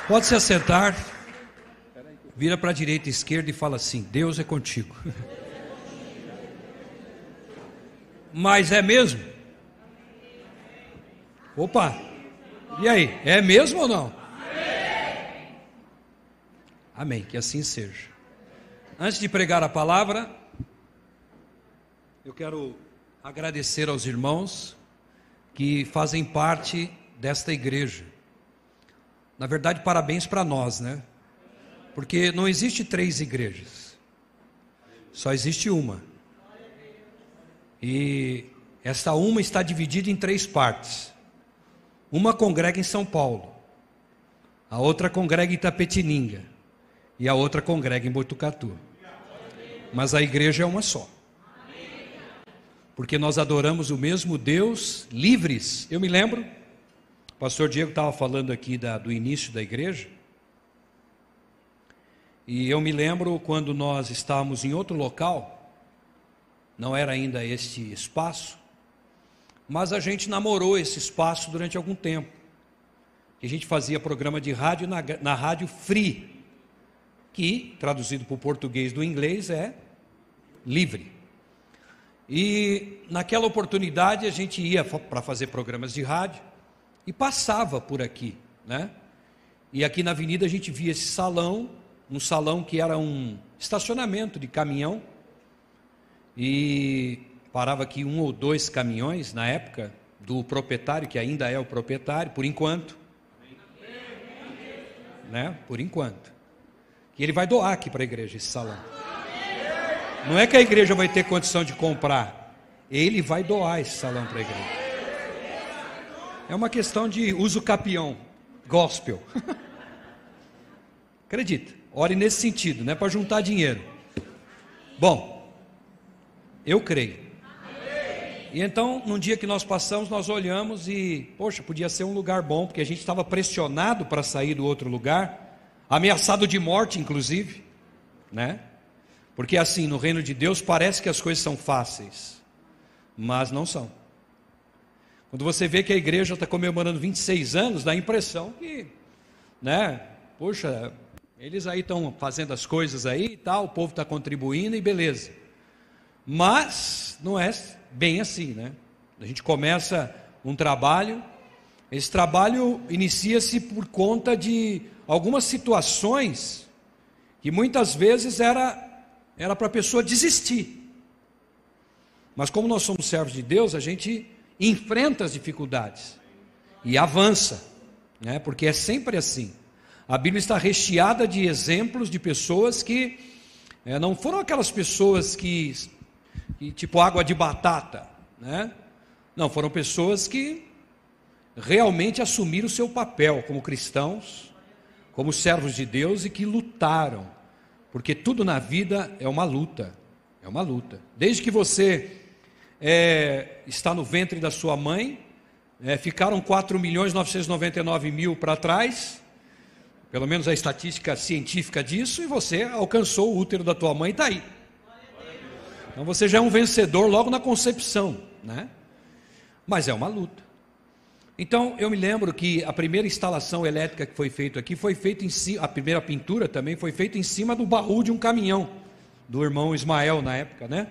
Pode se assentar, vira para a direita e esquerda e fala assim: Deus é contigo. Mas é mesmo? Opa, e aí, é mesmo ou não? Amém, que assim seja. Antes de pregar a palavra, eu quero agradecer aos irmãos que fazem parte desta igreja. Na verdade, parabéns para nós, né? Porque não existe 3 igrejas, só existe uma. E essa uma está dividida em 3 partes. Uma congrega em São Paulo, a outra congrega em Itapetininga e a outra congrega em Botucatu. Mas a igreja é uma só. Porque nós adoramos o mesmo Deus, livres. Eu me lembro, o pastor Diego estava falando aqui do início da igreja, e eu me lembro quando nós estávamos em outro local, não era ainda este espaço, mas a gente namorou esse espaço durante algum tempo. A gente fazia programa de rádio na rádio Free, que, traduzido para o português do inglês, é livre. E naquela oportunidade a gente ia para fazer programas de rádio e passava por aqui, né? E aqui na avenida a gente via esse salão, um salão que era um estacionamento de caminhão, e parava aqui 1 ou 2 caminhões na época do proprietário, que ainda é o proprietário, por enquanto, né? Por enquanto. E ele vai doar aqui para a igreja esse salão. Não é que a igreja vai ter condição de comprar, ele vai doar esse salão para a igreja. É uma questão de uso capião, gospel. Acredita, ore nesse sentido, não é para juntar dinheiro. Bom, eu creio. E então, num dia que nós passamos, nós olhamos e, poxa, podia ser um lugar bom, porque a gente estava pressionado para sair do outro lugar, ameaçado de morte, inclusive, né? Porque assim, no reino de Deus parece que as coisas são fáceis, mas não são. Quando você vê que a igreja está comemorando 26 anos, dá a impressão que, né, poxa, eles aí estão fazendo as coisas aí e tal, o povo está contribuindo e beleza. Mas não é bem assim, né? A gente começa um trabalho, esse trabalho inicia-se por conta de algumas situações que muitas vezes era para a pessoa desistir. Mas como nós somos servos de Deus, a gente enfrenta as dificuldades e avança, né? Porque é sempre assim. A Bíblia está recheada de exemplos de pessoas que não foram aquelas pessoas que tipo água de batata, né? Não, foram pessoas que realmente assumiram o seu papel como cristãos, como servos de Deus, e que lutaram, porque tudo na vida é uma luta, desde que você está no ventre da sua mãe, ficaram 4.999.000 para trás, pelo menos a estatística científica disso, e você alcançou o útero da tua mãe e está aí. Então você já é um vencedor logo na concepção, né? Mas é uma luta. Então eu me lembro que a primeira instalação elétrica que foi feita aqui, foi feita em cima, a primeira pintura também foi feita em cima do baú de um caminhão, do irmão Ismael na época, né?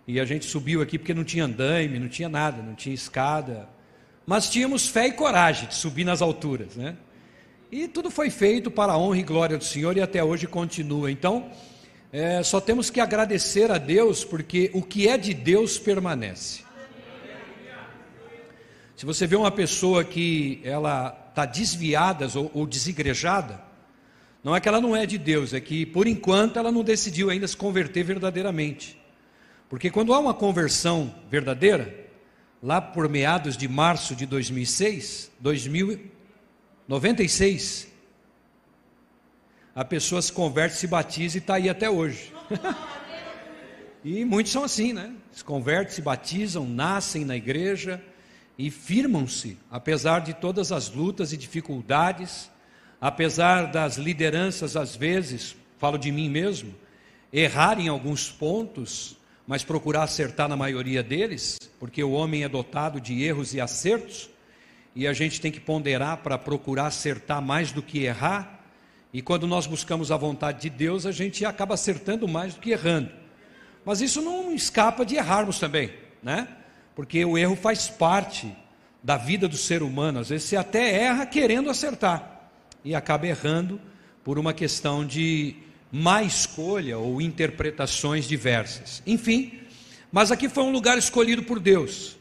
E a gente subiu aqui porque não tinha andaime, não tinha nada, não tinha escada, mas tínhamos fé e coragem de subir nas alturas, né? E tudo foi feito para a honra e glória do Senhor, e até hoje continua. Então só temos que agradecer a Deus, porque o que é de Deus permanece. Se você vê uma pessoa que ela está desviada ou desigrejada, não é que ela não é de Deus, é que por enquanto ela não decidiu ainda se converter verdadeiramente. Porque quando há uma conversão verdadeira, lá por meados de março de 1996, a pessoa se converte, se batiza e está aí até hoje. E muitos são assim, né? Se convertem, se batizam, nascem na igreja e firmam-se, apesar de todas as lutas e dificuldades, apesar das lideranças, às vezes, falo de mim mesmo, errar em alguns pontos, mas procurar acertar na maioria deles, porque o homem é dotado de erros e acertos, e a gente tem que ponderar para procurar acertar mais do que errar, e quando nós buscamos a vontade de Deus, a gente acaba acertando mais do que errando. Mas isso não escapa de errarmos também, né? Porque o erro faz parte da vida do ser humano. Às vezes você até erra querendo acertar e acaba errando por uma questão de má escolha ou interpretações diversas. Enfim, mas aqui foi um lugar escolhido por Deus.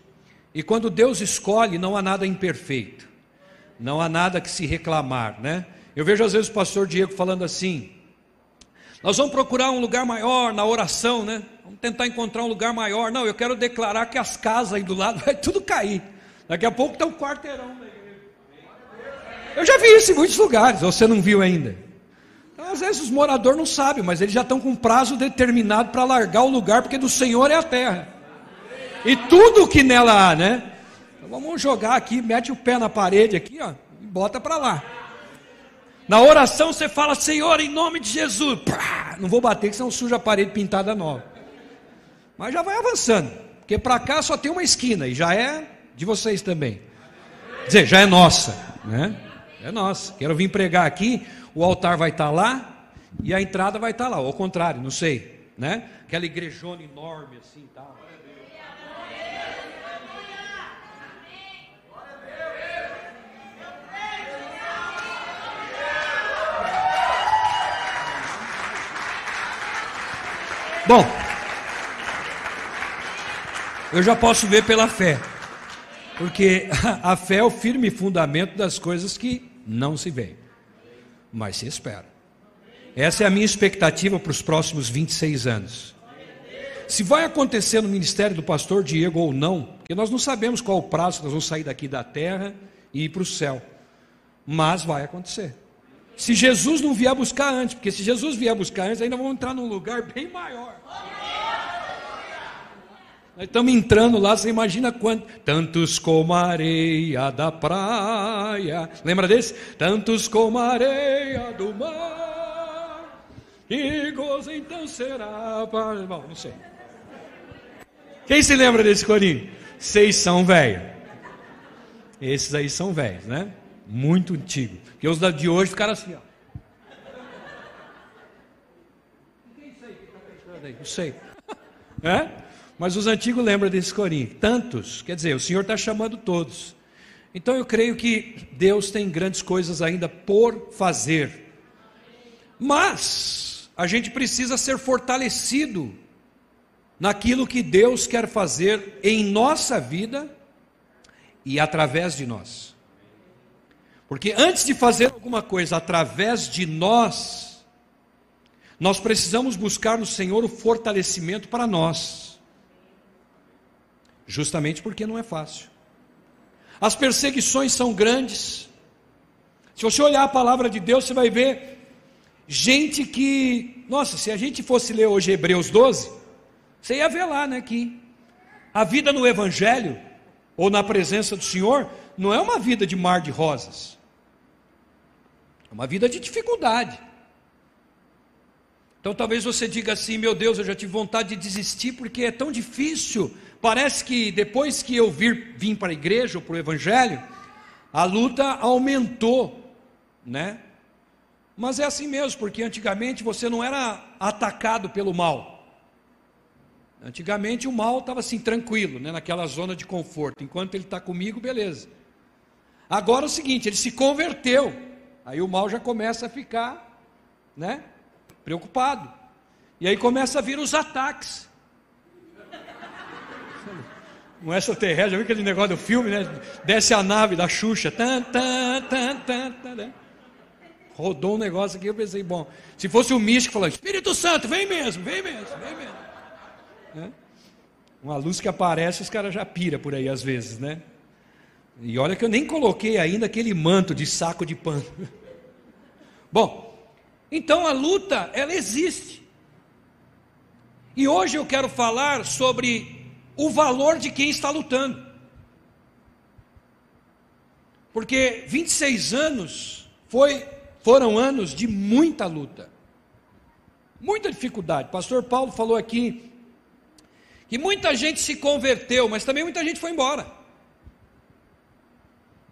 E quando Deus escolhe, não há nada imperfeito, não há nada que se reclamar, né? Eu vejo às vezes o pastor Diego falando assim: nós vamos procurar um lugar maior na oração, né? Vamos tentar encontrar um lugar maior. Não, eu quero declarar que as casas aí do lado vai tudo cair. Daqui a pouco está um quarteirão da igreja. Eu já vi isso em muitos lugares, você não viu ainda. Então, às vezes os moradores não sabem, mas eles já estão com um prazo determinado para largar o lugar, porque do Senhor é a terra. E tudo que nela há, né? Então, vamos jogar aqui, mete o pé na parede aqui, ó, e bota para lá. Na oração você fala: Senhor, em nome de Jesus. Pá, não vou bater, que senão suja a parede pintada nova. Mas já vai avançando, porque para cá só tem uma esquina, e já é de vocês também. Quer dizer, já é nossa, né? É nossa. Quero vir pregar aqui, o altar vai estar lá, e a entrada vai estar lá, ou ao contrário, não sei, né? Aquela igrejona enorme assim e tal. Bom, eu já posso ver pela fé, porque a fé é o firme fundamento das coisas que não se veem, mas se espera. Essa é a minha expectativa para os próximos 26 anos. Se vai acontecer no ministério do pastor Diego ou não, porque nós não sabemos qual o prazo que nós vamos sair daqui da terra e ir para o céu, mas vai acontecer. Se Jesus não vier buscar antes, porque se Jesus vier buscar antes, ainda vamos entrar num lugar bem maior. Nós estamos entrando lá, você imagina quanto? Tantos como a areia da praia. Lembra desse? Tantos como a areia do mar. Que gozo então será para... Bom, não sei. Quem se lembra desse corinho? Vocês são velhos. Esses aí são velhos, né? Muito antigo. Porque os de hoje ficaram assim, ó. Não sei. É? Mas os antigos lembram desse corinho. Tantos, quer dizer, o Senhor está chamando todos. Então eu creio que Deus tem grandes coisas ainda por fazer. Mas a gente precisa ser fortalecido naquilo que Deus quer fazer em nossa vida e através de nós. Porque antes de fazer alguma coisa através de nós precisamos buscar no Senhor o fortalecimento para nós. Justamente porque não é fácil. As perseguições são grandes. Se você olhar a palavra de Deus, você vai ver gente que... Nossa, se a gente fosse ler hoje Hebreus 12, você ia ver lá, né, que a vida no Evangelho, ou na presença do Senhor, não é uma vida de mar de rosas. É uma vida de dificuldade. Então talvez você diga assim: meu Deus, eu já tive vontade de desistir porque é tão difícil. Parece que depois que eu vim para a igreja ou para o Evangelho, a luta aumentou, né? Mas é assim mesmo, porque antigamente você não era atacado pelo mal. Antigamente o mal estava assim tranquilo, né? Naquela zona de conforto. Enquanto ele está comigo, beleza. Agora é o seguinte, ele se converteu. Aí o mal já começa a ficar, né, preocupado. E aí começa a vir os ataques. Um extraterrestre, já viu aquele negócio do filme, né? Desce a nave da Xuxa. Né? Rodou um negócio aqui, eu pensei, bom, se fosse o místico falando: Espírito Santo, vem mesmo, vem mesmo, vem mesmo. Né? Uma luz que aparece, os caras já piram por aí às vezes, né? E olha que eu nem coloquei ainda aquele manto de saco de pano. Bom, então a luta, ela existe. E hoje eu quero falar sobre o valor de quem está lutando. Porque 26 anos foram anos de muita luta. Muita dificuldade. O pastor Paulo falou aqui que muita gente se converteu, mas também muita gente foi embora.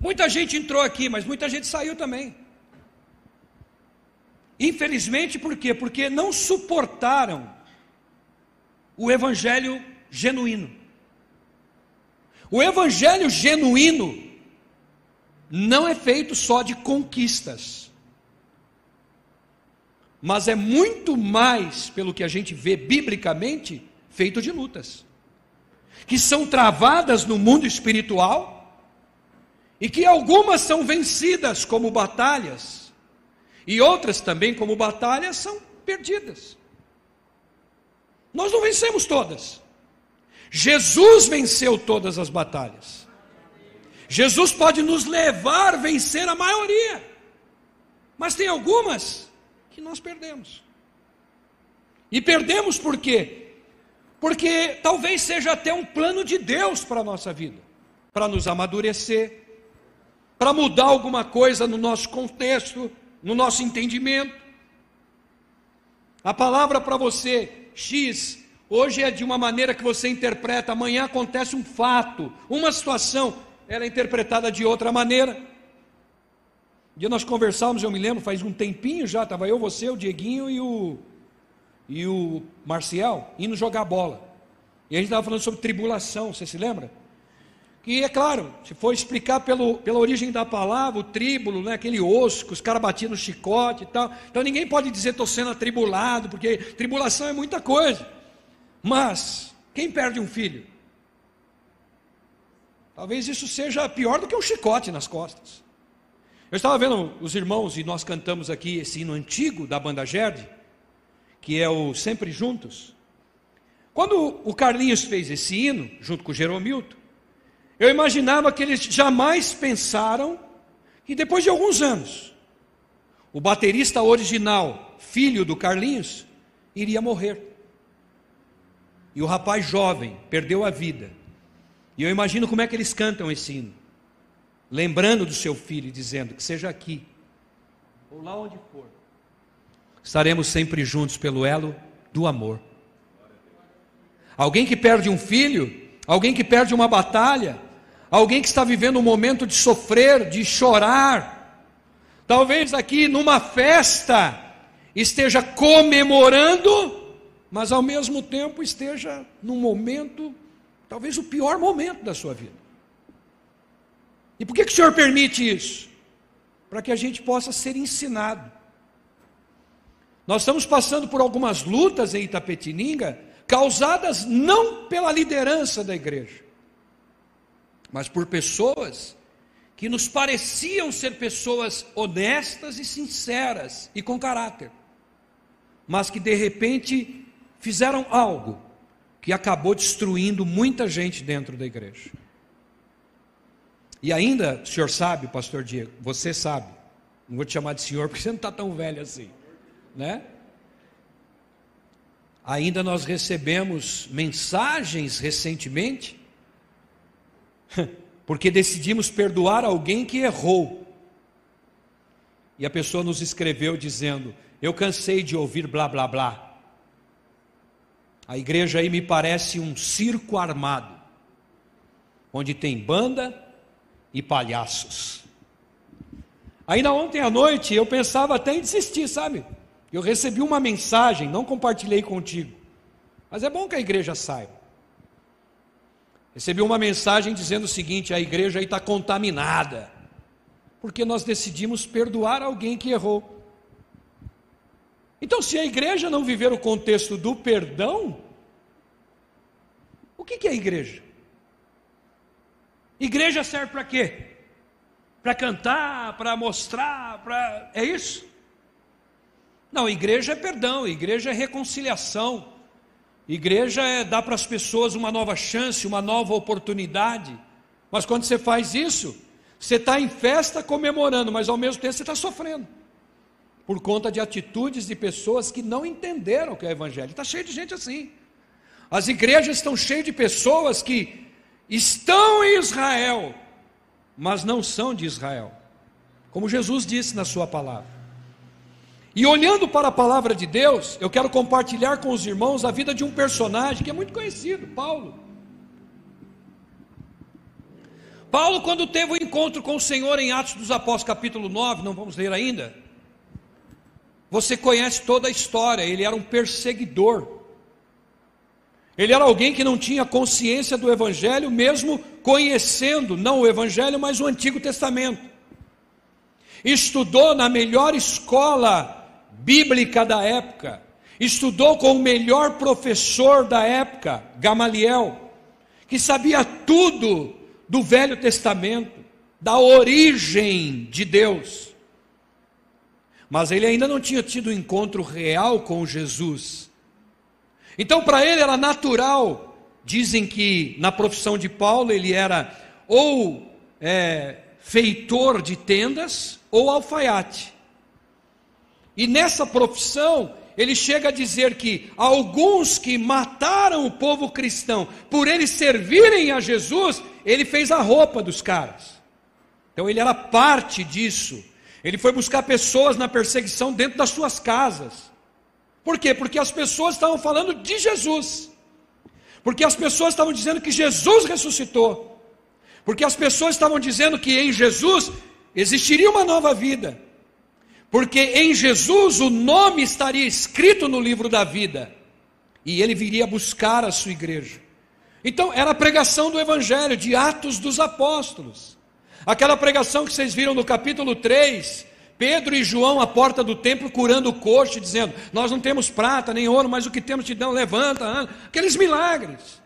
Muita gente entrou aqui, mas muita gente saiu também. Infelizmente, por quê? Porque não suportaram o evangelho genuíno. O evangelho genuíno não é feito só de conquistas, mas é muito mais, pelo que a gente vê biblicamente, feito de lutas, que são travadas no mundo espiritual, e que algumas são vencidas como batalhas, e outras também como batalhas são perdidas. Nós não vencemos todas. Jesus venceu todas as batalhas. Jesus pode nos levar a vencer a maioria, mas tem algumas que nós perdemos. E perdemos por quê? Porque talvez seja até um plano de Deus para a nossa vida, para nos amadurecer, para mudar alguma coisa no nosso contexto, no nosso entendimento. A palavra para você, X, hoje é de uma maneira que você interpreta, amanhã acontece um fato, uma situação, ela é interpretada de outra maneira. Um dia nós conversávamos, eu me lembro, faz um tempinho já, estava eu, você, o Dieguinho e o Marcial indo jogar bola. E a gente estava falando sobre tribulação, você se lembra? Que é claro, se for explicar pela origem da palavra, o tríbulo, né, aquele osso que os caras batiam no chicote e tal. Então ninguém pode dizer estou sendo atribulado, porque tribulação é muita coisa. Mas quem perde um filho? Talvez isso seja pior do que um chicote nas costas. Eu estava vendo os irmãos, e nós cantamos aqui esse hino antigo da banda Gerde, que é o Sempre Juntos. Quando o Carlinhos fez esse hino, junto com o Jeromilton, eu imaginava que eles jamais pensaram que depois de alguns anos, o baterista original, filho do Carlinhos, iria morrer. E o rapaz jovem perdeu a vida. E eu imagino como é que eles cantam esse hino, lembrando do seu filho, dizendo que seja aqui, ou lá onde for, estaremos sempre juntos pelo elo do amor. Alguém que perde um filho, alguém que perde uma batalha, alguém que está vivendo um momento de sofrer, de chorar, talvez aqui numa festa esteja comemorando, mas ao mesmo tempo esteja num momento, talvez o pior momento da sua vida. E por que o Senhor permite isso? Para que a gente possa ser ensinado. Nós estamos passando por algumas lutas em Itapetininga, causadas não pela liderança da igreja, mas por pessoas que nos pareciam ser pessoas honestas e sinceras e com caráter, mas que de repente fizeram algo que acabou destruindo muita gente dentro da igreja. E ainda, o senhor sabe, pastor Diego, você sabe, não vou te chamar de senhor porque você não está tão velho assim, né? Ainda nós recebemos mensagens recentemente, porque decidimos perdoar alguém que errou. E a pessoa nos escreveu dizendo: eu cansei de ouvir blá blá blá. A igreja aí me parece um circo armado, onde tem banda e palhaços. Ainda ontem à noite eu pensava até em desistir, sabe? Eu recebi uma mensagem, não compartilhei contigo, mas é bom que a igreja saiba. Recebi uma mensagem dizendo o seguinte: a igreja aí está contaminada, porque nós decidimos perdoar alguém que errou. Então, se a igreja não viver o contexto do perdão, o que é a igreja? Igreja serve para quê? Para cantar, para mostrar, é isso? Não, igreja é perdão, igreja é reconciliação, igreja é dar para as pessoas uma nova chance, uma nova oportunidade. Mas quando você faz isso, você está em festa comemorando, mas ao mesmo tempo você está sofrendo, por conta de atitudes de pessoas que não entenderam o que é o evangelho. Está cheio de gente assim. As igrejas estão cheias de pessoas que estão em Israel, mas não são de Israel, como Jesus disse na sua palavra. E olhando para a palavra de Deus, eu quero compartilhar com os irmãos a vida de um personagem que é muito conhecido, Paulo. Paulo, quando teve o encontro com o Senhor em Atos dos Apóstolos, capítulo 9, não vamos ler ainda. Você conhece toda a história. Ele era um perseguidor. Ele era alguém que não tinha consciência do Evangelho, mesmo conhecendo, não o Evangelho, mas o Antigo Testamento. Estudou na melhor escola bíblica da época. Estudou com o melhor professor da época, Gamaliel, que sabia tudo do Velho Testamento, da origem de Deus. Mas ele ainda não tinha tido um encontro real com Jesus. Então para ele era natural, dizem que na profissão de Paulo ele era ou feitor de tendas ou alfaiate. E nessa profissão ele chega a dizer que alguns que mataram o povo cristão por eles servirem a Jesus, ele fez a roupa dos caras. Então ele era parte disso. Ele foi buscar pessoas na perseguição dentro das suas casas. Por quê? Porque as pessoas estavam falando de Jesus. Porque as pessoas estavam dizendo que Jesus ressuscitou. Porque as pessoas estavam dizendo que em Jesus existiria uma nova vida. Porque em Jesus o nome estaria escrito no livro da vida. E ele viria buscar a sua igreja. Então era a pregação do Evangelho, de Atos dos Apóstolos. Aquela pregação que vocês viram no capítulo 3, Pedro e João à porta do templo curando o coxo, dizendo: nós não temos prata nem ouro, mas o que temos te dão, levanta, anda. Aqueles milagres.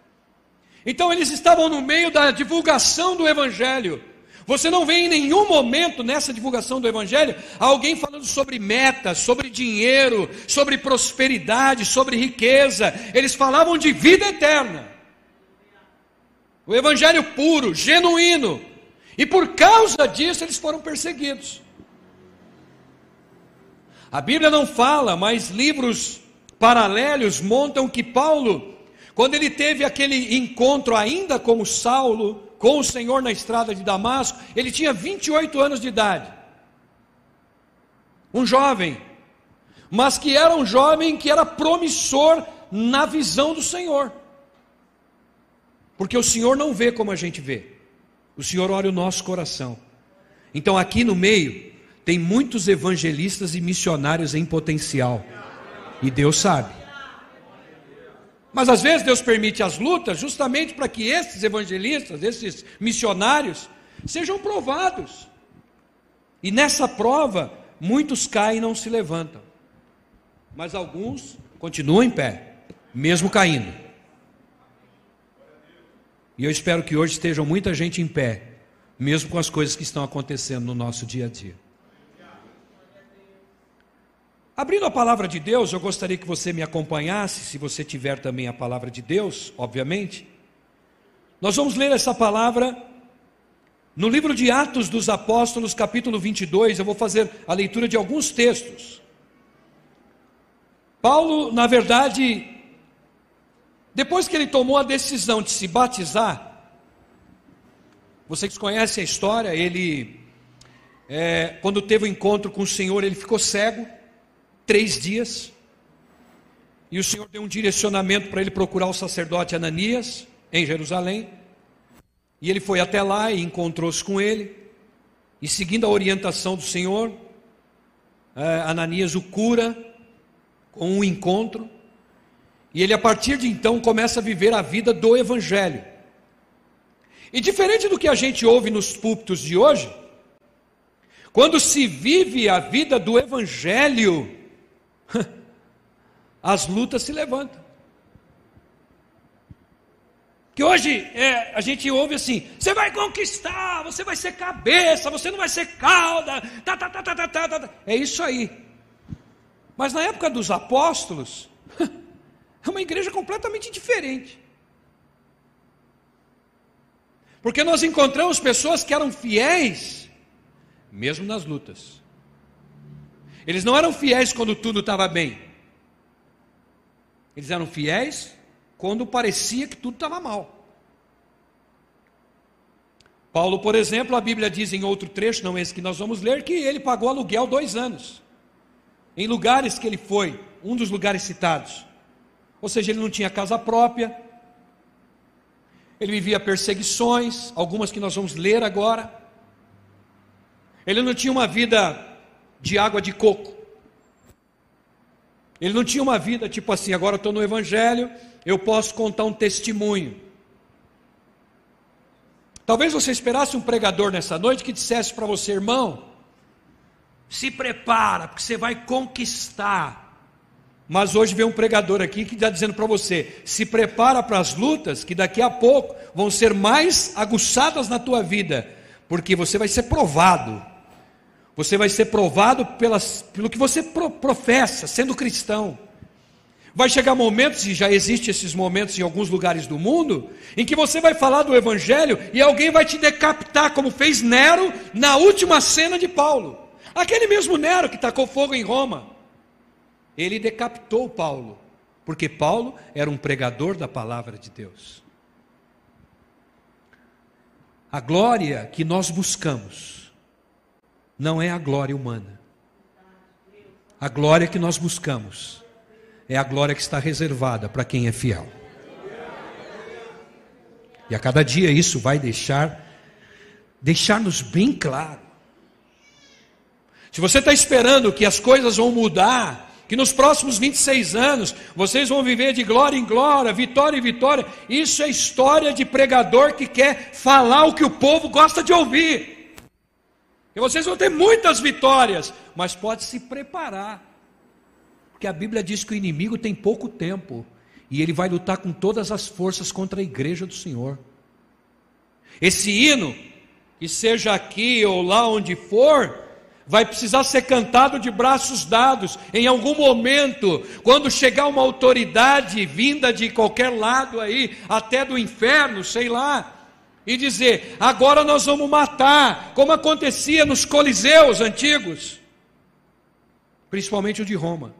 Então eles estavam no meio da divulgação do Evangelho. Você não vê em nenhum momento nessa divulgação do Evangelho alguém falando sobre metas, sobre dinheiro, sobre prosperidade, sobre riqueza. Eles falavam de vida eterna. O Evangelho puro, genuíno. E por causa disso eles foram perseguidos. A Bíblia não fala, mas livros paralelos montam que Paulo, quando ele teve aquele encontro ainda como Saulo, com o Senhor na estrada de Damasco, ele tinha 28 anos de idade. Um jovem, mas que era um jovem que era promissor na visão do Senhor. Porque o Senhor não vê como a gente vê. O Senhor olha o nosso coração. Então aqui no meio tem muitos evangelistas e missionários em potencial. E Deus sabe. Mas às vezes Deus permite as lutas justamente para que esses evangelistas, esses missionários, sejam provados. E nessa prova, muitos caem e não se levantam. Mas alguns continuam em pé, mesmo caindo. E eu espero que hoje esteja muita gente em pé, mesmo com as coisas que estão acontecendo no nosso dia a dia. Abrindo a palavra de Deus, eu gostaria que você me acompanhasse, se você tiver também a palavra de Deus, obviamente. Nós vamos ler essa palavra no livro de Atos dos Apóstolos, capítulo 22, eu vou fazer a leitura de alguns textos. Paulo, na verdade, depois que ele tomou a decisão de se batizar, vocês conhecem a história, ele, quando teve o encontro com o Senhor, ele ficou cego, 3 dias, e o Senhor deu um direcionamento para ele procurar o sacerdote Ananias, em Jerusalém, e ele foi até lá e encontrou-se com ele, e seguindo a orientação do Senhor, Ananias o cura, com um encontro, e ele a partir de então começa a viver a vida do Evangelho. E diferente do que a gente ouve nos púlpitos de hoje, quando se vive a vida do Evangelho, as lutas se levantam. Que hoje a gente ouve assim: você vai conquistar, você vai ser cabeça, você não vai ser cauda, é isso aí. Mas na época dos apóstolos, é uma igreja completamente diferente. Porque nós encontramos pessoas que eram fiéis, mesmo nas lutas. Eles não eram fiéis quando tudo estava bem. Eles eram fiéis quando parecia que tudo estava mal. Paulo, por exemplo, a Bíblia diz em outro trecho, não esse que nós vamos ler, que ele pagou aluguel 2 anos. Em lugares que ele foi, um dos lugares citados. Ou seja, ele não tinha casa própria. ele vivia perseguições, algumas que nós vamos ler agora. Ele não tinha uma vida de água de coco. Ele não tinha uma vida tipo assim, agora eu estou no Evangelho, eu posso contar um testemunho. Talvez você esperasse um pregador nessa noite que dissesse para você, irmão, se prepara, porque você vai conquistar. Mas hoje vem um pregador aqui que está dizendo para você, se prepara para as lutas, que daqui a pouco vão ser mais aguçadas na tua vida, porque você vai ser provado. Você vai ser provado pelo que você professa, sendo cristão. Vai chegar momentos, e já existem esses momentos em alguns lugares do mundo, em que você vai falar do Evangelho e alguém vai te decapitar, como fez Nero na última cena de Paulo. Aquele mesmo Nero que tacou fogo em Roma. Ele decapitou Paulo, porque Paulo era um pregador da palavra de Deus. A glória que nós buscamos não é a glória humana. A glória que nós buscamos é a glória que está reservada para quem é fiel. E a cada dia isso vai deixar-nos bem claro. Se você está esperando que as coisas vão mudar, que nos próximos 26 anos vocês vão viver de glória em glória, vitória em vitória, isso é história de pregador que quer falar o que o povo gosta de ouvir. E vocês vão ter muitas vitórias, mas pode se preparar, porque a Bíblia diz que o inimigo tem pouco tempo, e ele vai lutar com todas as forças contra a igreja do Senhor. Esse hino, que seja aqui ou lá onde for, vai precisar ser cantado de braços dados, em algum momento, quando chegar uma autoridade vinda de qualquer lado aí, até do inferno, sei lá, e dizer, agora nós vamos matar, como acontecia nos coliseus antigos, principalmente o de Roma.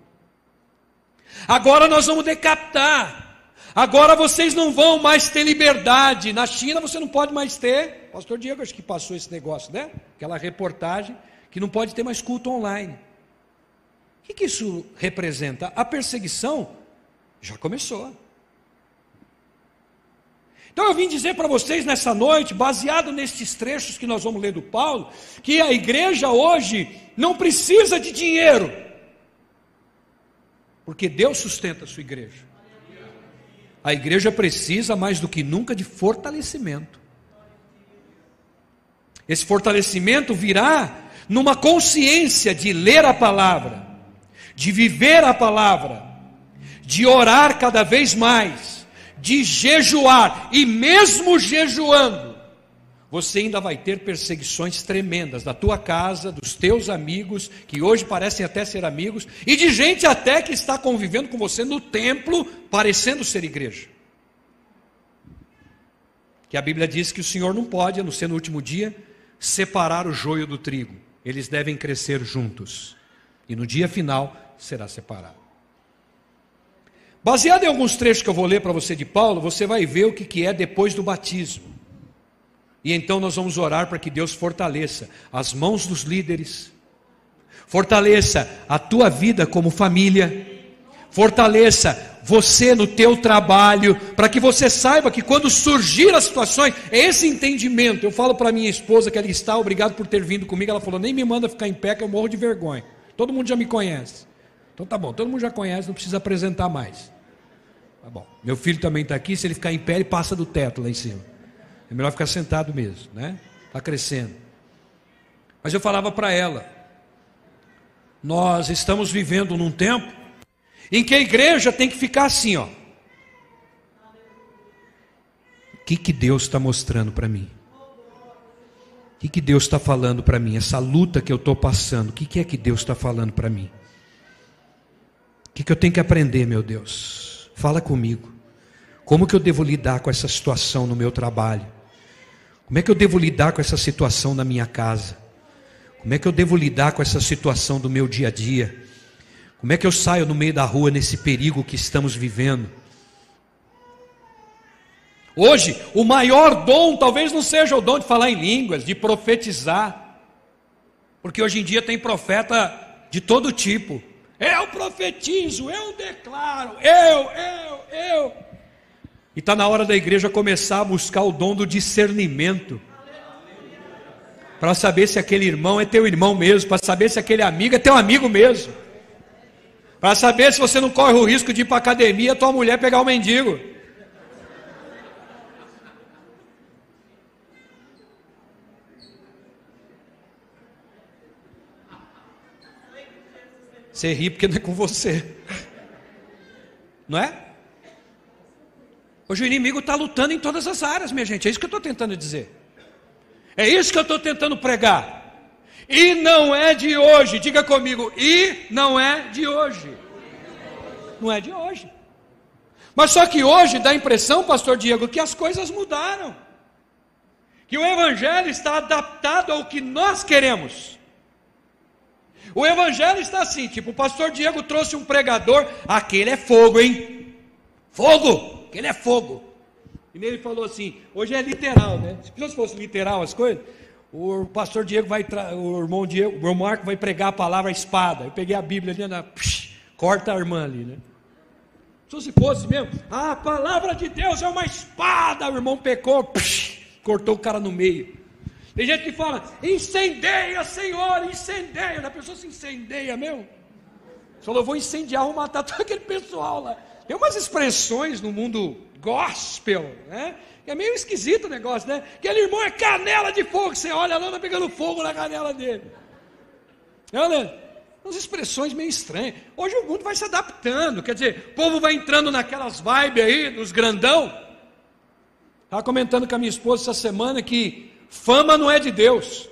Agora nós vamos decapitar, agora vocês não vão mais ter liberdade, na China você não pode mais ter, pastor Diego acho que passou esse negócio, né? Aquela reportagem, que não pode ter mais culto online. O que isso representa? A perseguição já começou. Então eu vim dizer para vocês nessa noite, baseado nestes trechos que nós vamos ler do Paulo, que a igreja hoje não precisa de dinheiro, porque Deus sustenta a sua igreja. A igreja precisa mais do que nunca de fortalecimento. Esse fortalecimento virá numa consciência de ler a palavra, de viver a palavra, de orar cada vez mais, de jejuar, e mesmo jejuando, você ainda vai ter perseguições tremendas da tua casa, dos teus amigos, que hoje parecem até ser amigos, e de gente até que está convivendo com você no templo, parecendo ser igreja. Que a Bíblia diz que o Senhor não pode, a não ser no último dia, separar o joio do trigo. Eles devem crescer juntos, e no dia final será separado. Baseado em alguns trechos que eu vou ler para você de Paulo, você vai ver o que é depois do batismo. E então nós vamos orar para que Deus fortaleça as mãos dos líderes, fortaleça a tua vida como família, fortaleça você no teu trabalho, para que você saiba que quando surgir as situações, é esse entendimento. Eu falo para minha esposa que ela está, obrigado por ter vindo comigo, ela falou, nem me manda ficar em pé que eu morro de vergonha, todo mundo já me conhece. Então tá bom, todo mundo já conhece, não precisa apresentar mais. Tá bom, meu filho também está aqui, se ele ficar em pé ele passa do teto lá em cima, é melhor ficar sentado mesmo, né? Está crescendo. Mas eu falava para ela, nós estamos vivendo num tempo em que a igreja tem que ficar assim, ó. O que Deus está mostrando para mim? O que Deus está falando para mim? Essa luta que eu estou passando, o que é que Deus está falando para mim? O que eu tenho que aprender, meu Deus? Fala comigo. Como que eu devo lidar com essa situação no meu trabalho? Como é que eu devo lidar com essa situação na minha casa? Como é que eu devo lidar com essa situação do meu dia a dia? Como é que eu saio no meio da rua nesse perigo que estamos vivendo? Hoje, o maior dom talvez não seja o dom de falar em línguas, de profetizar, porque hoje em dia tem profeta de todo tipo. Eu profetizo, eu declaro, eu. E está na hora da igreja começar a buscar o dom do discernimento, para saber se aquele irmão é teu irmão mesmo, para saber se aquele amigo é teu amigo mesmo, para saber se você não corre o risco de ir para a academia, tua mulher pegar o mendigo. Você ri porque não é com você, não é? Hoje o inimigo está lutando em todas as áreas, minha gente, é isso que eu estou tentando dizer. É isso que eu estou tentando pregar. E não é de hoje, diga comigo, e não é de hoje. Não é de hoje. Mas só que hoje dá a impressão, pastor Diego, que as coisas mudaram. Que o evangelho está adaptado ao que nós queremos. O evangelho está assim, tipo, o pastor Diego trouxe um pregador, aquele é fogo, hein? Fogo! Aquele é fogo. E ele falou assim, hoje é literal, né? Se fosse literal as coisas, o pastor Diego o irmão Diego, o irmão Marco vai pregar a palavra espada. Eu peguei a Bíblia ali, corta a irmã ali, né? Se fosse mesmo, a palavra de Deus é uma espada, o irmão pecou, cortou o cara no meio. Tem gente que fala, incendeia, Senhor, incendeia. A pessoa se incendeia mesmo. Falou, eu vou incendiar, vou matar todo aquele pessoal lá. Tem umas expressões no mundo gospel, né? Que é meio esquisito o negócio, né? Aquele irmão é canela de fogo, você olha lá, está pegando fogo na canela dele. Olha, umas expressões meio estranhas. Hoje o mundo vai se adaptando, quer dizer, o povo vai entrando naquelas vibes aí, dos grandão. Estava comentando com a minha esposa essa semana que fama não é de Deus.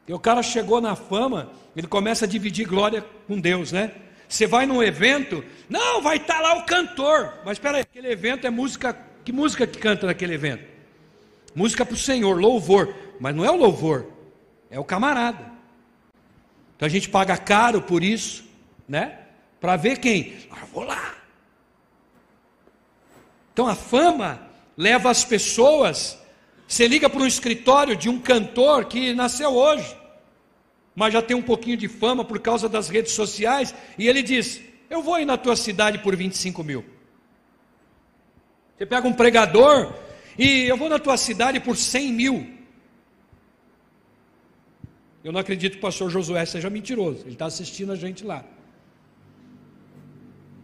E o cara chegou na fama, ele começa a dividir glória com Deus, né? Você vai num evento, não, vai estar lá o cantor. Mas espera aí, aquele evento é música, que música que canta naquele evento? Música para o Senhor, louvor. Mas não é o louvor, é o camarada. Então a gente paga caro por isso, né? Para ver quem? Ah, vou lá. Então a fama leva as pessoas. Você liga para um escritório de um cantor que nasceu hoje, mas já tem um pouquinho de fama por causa das redes sociais, e ele diz, eu vou ir na tua cidade por 25 mil. Você pega um pregador, e eu vou na tua cidade por 100 mil. Eu não acredito que o pastor Josué seja mentiroso, ele está assistindo a gente lá.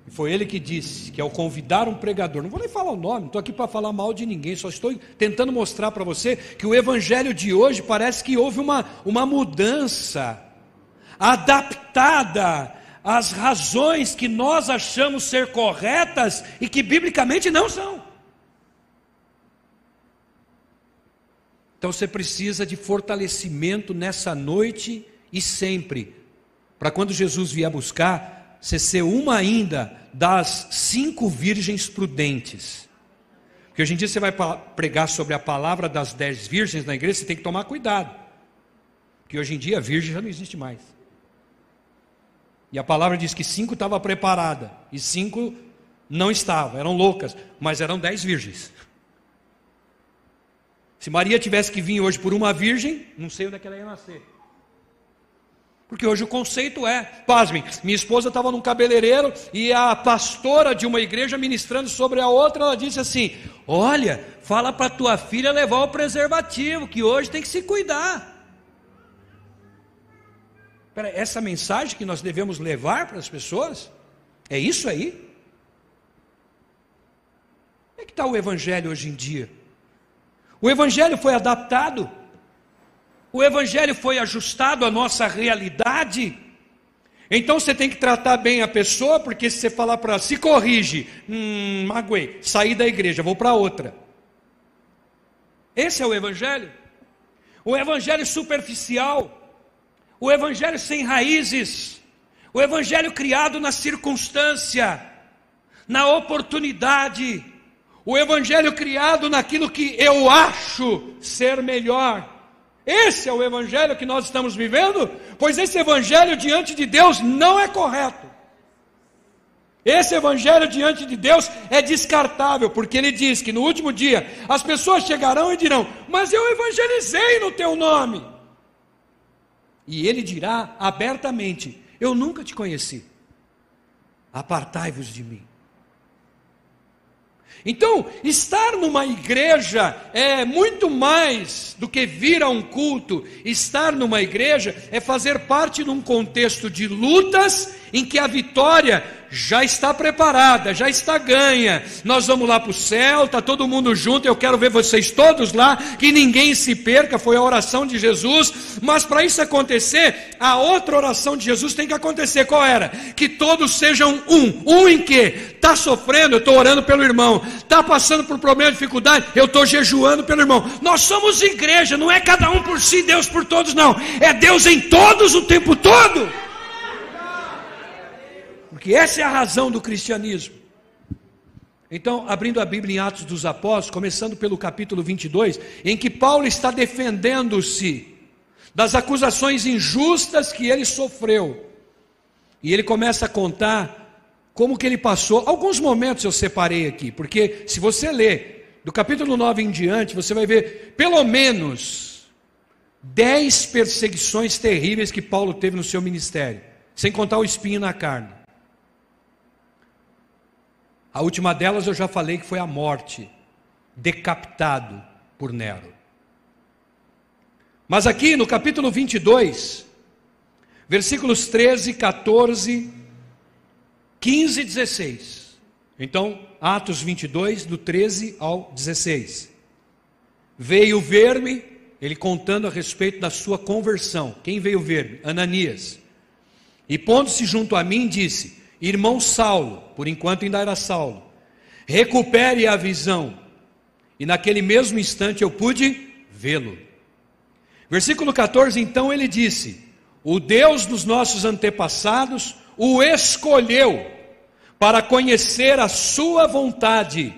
E foi ele que disse que ao convidar um pregador, não vou nem falar o nome, não estou aqui para falar mal de ninguém, só estou tentando mostrar para você que o evangelho de hoje parece que houve uma mudança adaptada às razões que nós achamos ser corretas e que biblicamente não são. Então você precisa de fortalecimento nessa noite e sempre, para quando Jesus vier buscar, você ser uma ainda das 5 virgens prudentes. Porque hoje em dia você vai pregar sobre a palavra das 10 virgens na igreja, você tem que tomar cuidado. Porque hoje em dia a virgem já não existe mais. E a palavra diz que 5 estavam preparadas e 5 não estavam, eram loucas, mas eram 10 virgens. Se Maria tivesse que vir hoje por uma virgem, não sei onde é que ela ia nascer. Porque hoje o conceito é, pasmem, minha esposa estava num cabeleireiro e a pastora de uma igreja ministrando sobre a outra, ela disse assim, olha, fala para tua filha levar o preservativo, que hoje tem que se cuidar. Espera, essa mensagem que nós devemos levar para as pessoas, é isso aí? Como é que está o evangelho hoje em dia? O evangelho foi adaptado? O evangelho foi ajustado à nossa realidade? Então você tem que tratar bem a pessoa, porque se você falar para ela, se corrige, magoei, saí da igreja, vou para outra. Esse é o evangelho? O evangelho superficial, o evangelho sem raízes, o evangelho criado na circunstância, na oportunidade, o evangelho criado naquilo que eu acho ser melhor. Esse é o evangelho que nós estamos vivendo? Pois esse evangelho diante de Deus não é correto. Esse evangelho diante de Deus é descartável, porque ele diz que no último dia as pessoas chegarão e dirão, mas eu evangelizei no teu nome. E ele dirá abertamente, eu nunca te conheci, apartai-vos de mim. Então, estar numa igreja é muito mais do que vir a um culto. Estar numa igreja é fazer parte de um contexto de lutas em que a vitória já está preparada, já está ganha. Nós vamos lá para o céu, está todo mundo junto, eu quero ver vocês todos lá, que ninguém se perca, foi a oração de Jesus. Mas para isso acontecer, a outra oração de Jesus tem que acontecer. Qual era? Que todos sejam um em quê? Está sofrendo, eu estou orando pelo irmão. Está passando por problema, dificuldade, eu estou jejuando pelo irmão. Nós somos igreja, não é cada um por si, Deus por todos, não. É Deus em todos o tempo todo. Porque essa é a razão do cristianismo. Então, abrindo a Bíblia em Atos dos Apóstolos, começando pelo capítulo 22, em que Paulo está defendendo-se das acusações injustas que ele sofreu. E ele começa a contar como que ele passou. Alguns momentos eu separei aqui, porque se você ler do capítulo 9 em diante, você vai ver pelo menos 10 perseguições terríveis que Paulo teve no seu ministério, sem contar o espinho na carne. A última delas eu já falei que foi a morte, decapitado por Nero. Mas aqui no capítulo 22, versículos 13, 14, 15 e 16. Então, Atos 22, do 13 ao 16. Veio ver-me, ele contando a respeito da sua conversão. Quem veio ver-me? Ananias. E pondo-se junto a mim, disse: irmão Saulo, por enquanto ainda era Saulo, recupere a visão. E naquele mesmo instante eu pude vê-lo. Versículo 14, então ele disse: o Deus dos nossos antepassados o escolheu para conhecer a sua vontade,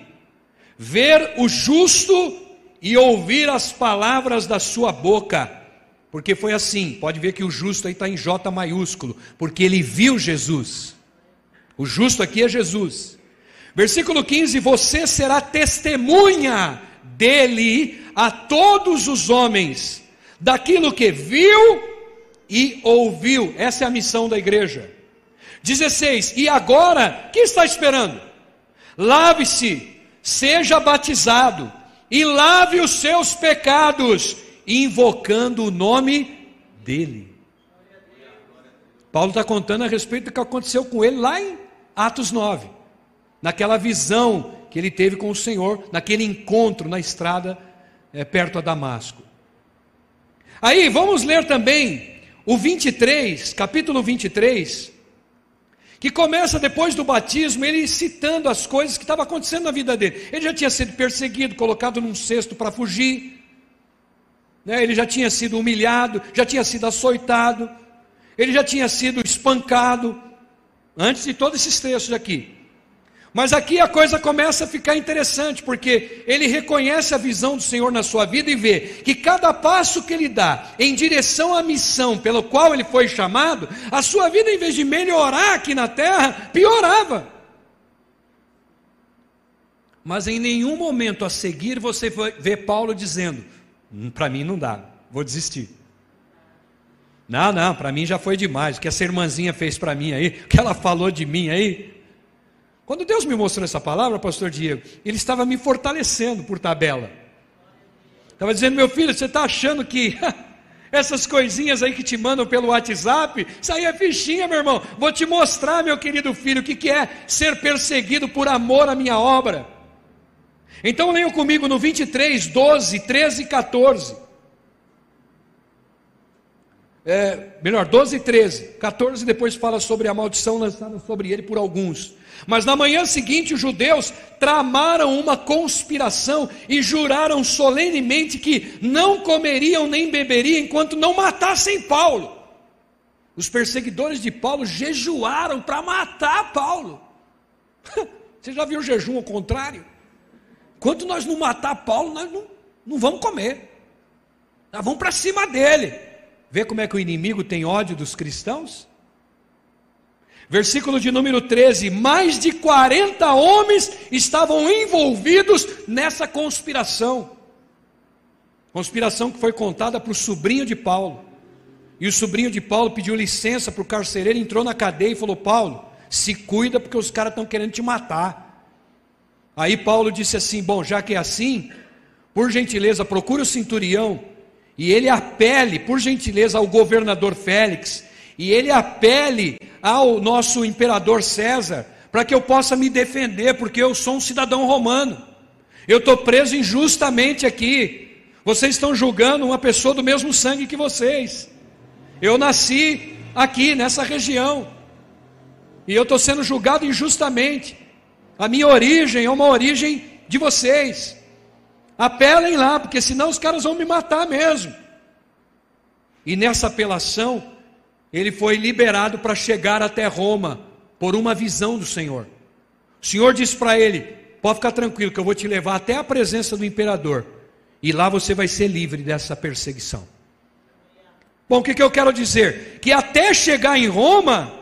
ver o justo e ouvir as palavras da sua boca. Porque foi assim, pode ver que o justo aí está em J maiúsculo, porque ele viu Jesus. O justo aqui é Jesus. Versículo 15, você será testemunha dele a todos os homens, daquilo que viu e ouviu. Essa é a missão da igreja. 16, e agora, que está esperando? Lave-se, seja batizado, e lave os seus pecados, invocando o nome dele. Paulo está contando a respeito do que aconteceu com ele lá em Atos 9, naquela visão que ele teve com o Senhor, naquele encontro na estrada perto a Damasco. Aí vamos ler também o 23, capítulo 23, que começa depois do batismo, ele citando as coisas que estavam acontecendo na vida dele. Ele já tinha sido perseguido, colocado num cesto para fugir, ele já tinha sido humilhado, já tinha sido açoitado, ele já tinha sido espancado, antes de todos esses textos aqui. Mas aqui a coisa começa a ficar interessante, porque ele reconhece a visão do Senhor na sua vida e vê que cada passo que ele dá em direção à missão pelo qual ele foi chamado, a sua vida, em vez de melhorar aqui na terra, piorava. Mas em nenhum momento a seguir você vê Paulo dizendo: para mim não dá, vou desistir. Não, para mim já foi demais, o que essa irmãzinha fez para mim aí, o que ela falou de mim aí. Quando Deus me mostrou essa palavra, pastor Diego, Ele estava me fortalecendo por tabela. Estava dizendo: meu filho, você está achando que essas coisinhas aí que te mandam pelo WhatsApp, isso aí é fichinha, meu irmão. Vou te mostrar, meu querido filho, o que é ser perseguido por amor à minha obra. Então leiam comigo no 23, 12, 13 e 14. 12 e 13, 14 depois fala sobre a maldição lançada sobre ele por alguns. Mas na manhã seguinte os judeus tramaram uma conspiração e juraram solenemente que não comeriam nem beberiam enquanto não matassem Paulo. Os perseguidores de Paulo jejuaram para matar Paulo. Você já viu o jejum ao contrário? Enquanto nós não matar Paulo, nós não vamos comer. Nós vamos para cima dele. Vê como é que o inimigo tem ódio dos cristãos? Versículo de número 13, mais de 40 homens estavam envolvidos nessa conspiração. Conspiração que foi contada para o sobrinho de Paulo. E o sobrinho de Paulo pediu licença para o carcereiro, entrou na cadeia e falou: Paulo, se cuida porque os caras estão querendo te matar. Aí Paulo disse assim: bom, já que é assim, por gentileza, procure o centurião, e ele apele, por gentileza, ao governador Félix, e ele apele ao nosso imperador César, para que eu possa me defender, porque eu sou um cidadão romano, eu estou preso injustamente aqui, vocês estão julgando uma pessoa do mesmo sangue que vocês, eu nasci aqui nessa região, e eu estou sendo julgado injustamente, a minha origem é uma origem de vocês, apelem lá, porque senão os caras vão me matar mesmo. E nessa apelação, ele foi liberado para chegar até Roma, por uma visão do Senhor. O Senhor disse para ele: pode ficar tranquilo, que eu vou te levar até a presença do imperador, e lá você vai ser livre dessa perseguição. Bom, o que eu quero dizer? Que até chegar em Roma,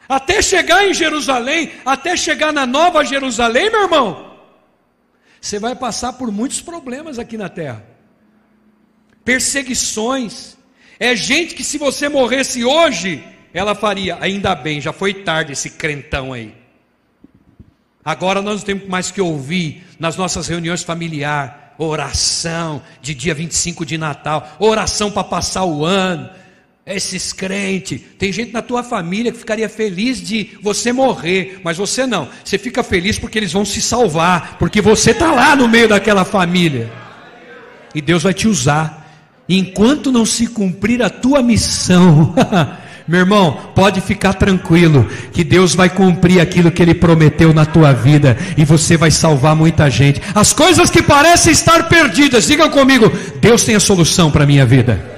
até chegar em Jerusalém, até chegar na Nova Jerusalém, meu irmão, você vai passar por muitos problemas aqui na terra, perseguições, é gente que se você morresse hoje, ela faria: ainda bem, já foi tarde esse crentão aí, agora nós não temos mais que ouvir nas nossas reuniões familiares, oração de dia 25 de Natal, oração para passar o ano. Esses crentes, tem gente na tua família que ficaria feliz de você morrer, mas você não, você fica feliz porque eles vão se salvar, porque você está lá no meio daquela família, e Deus vai te usar, enquanto não se cumprir a tua missão, meu irmão, pode ficar tranquilo, que Deus vai cumprir aquilo que Ele prometeu na tua vida, e você vai salvar muita gente. As coisas que parecem estar perdidas, digam comigo: Deus tem a solução para a minha vida.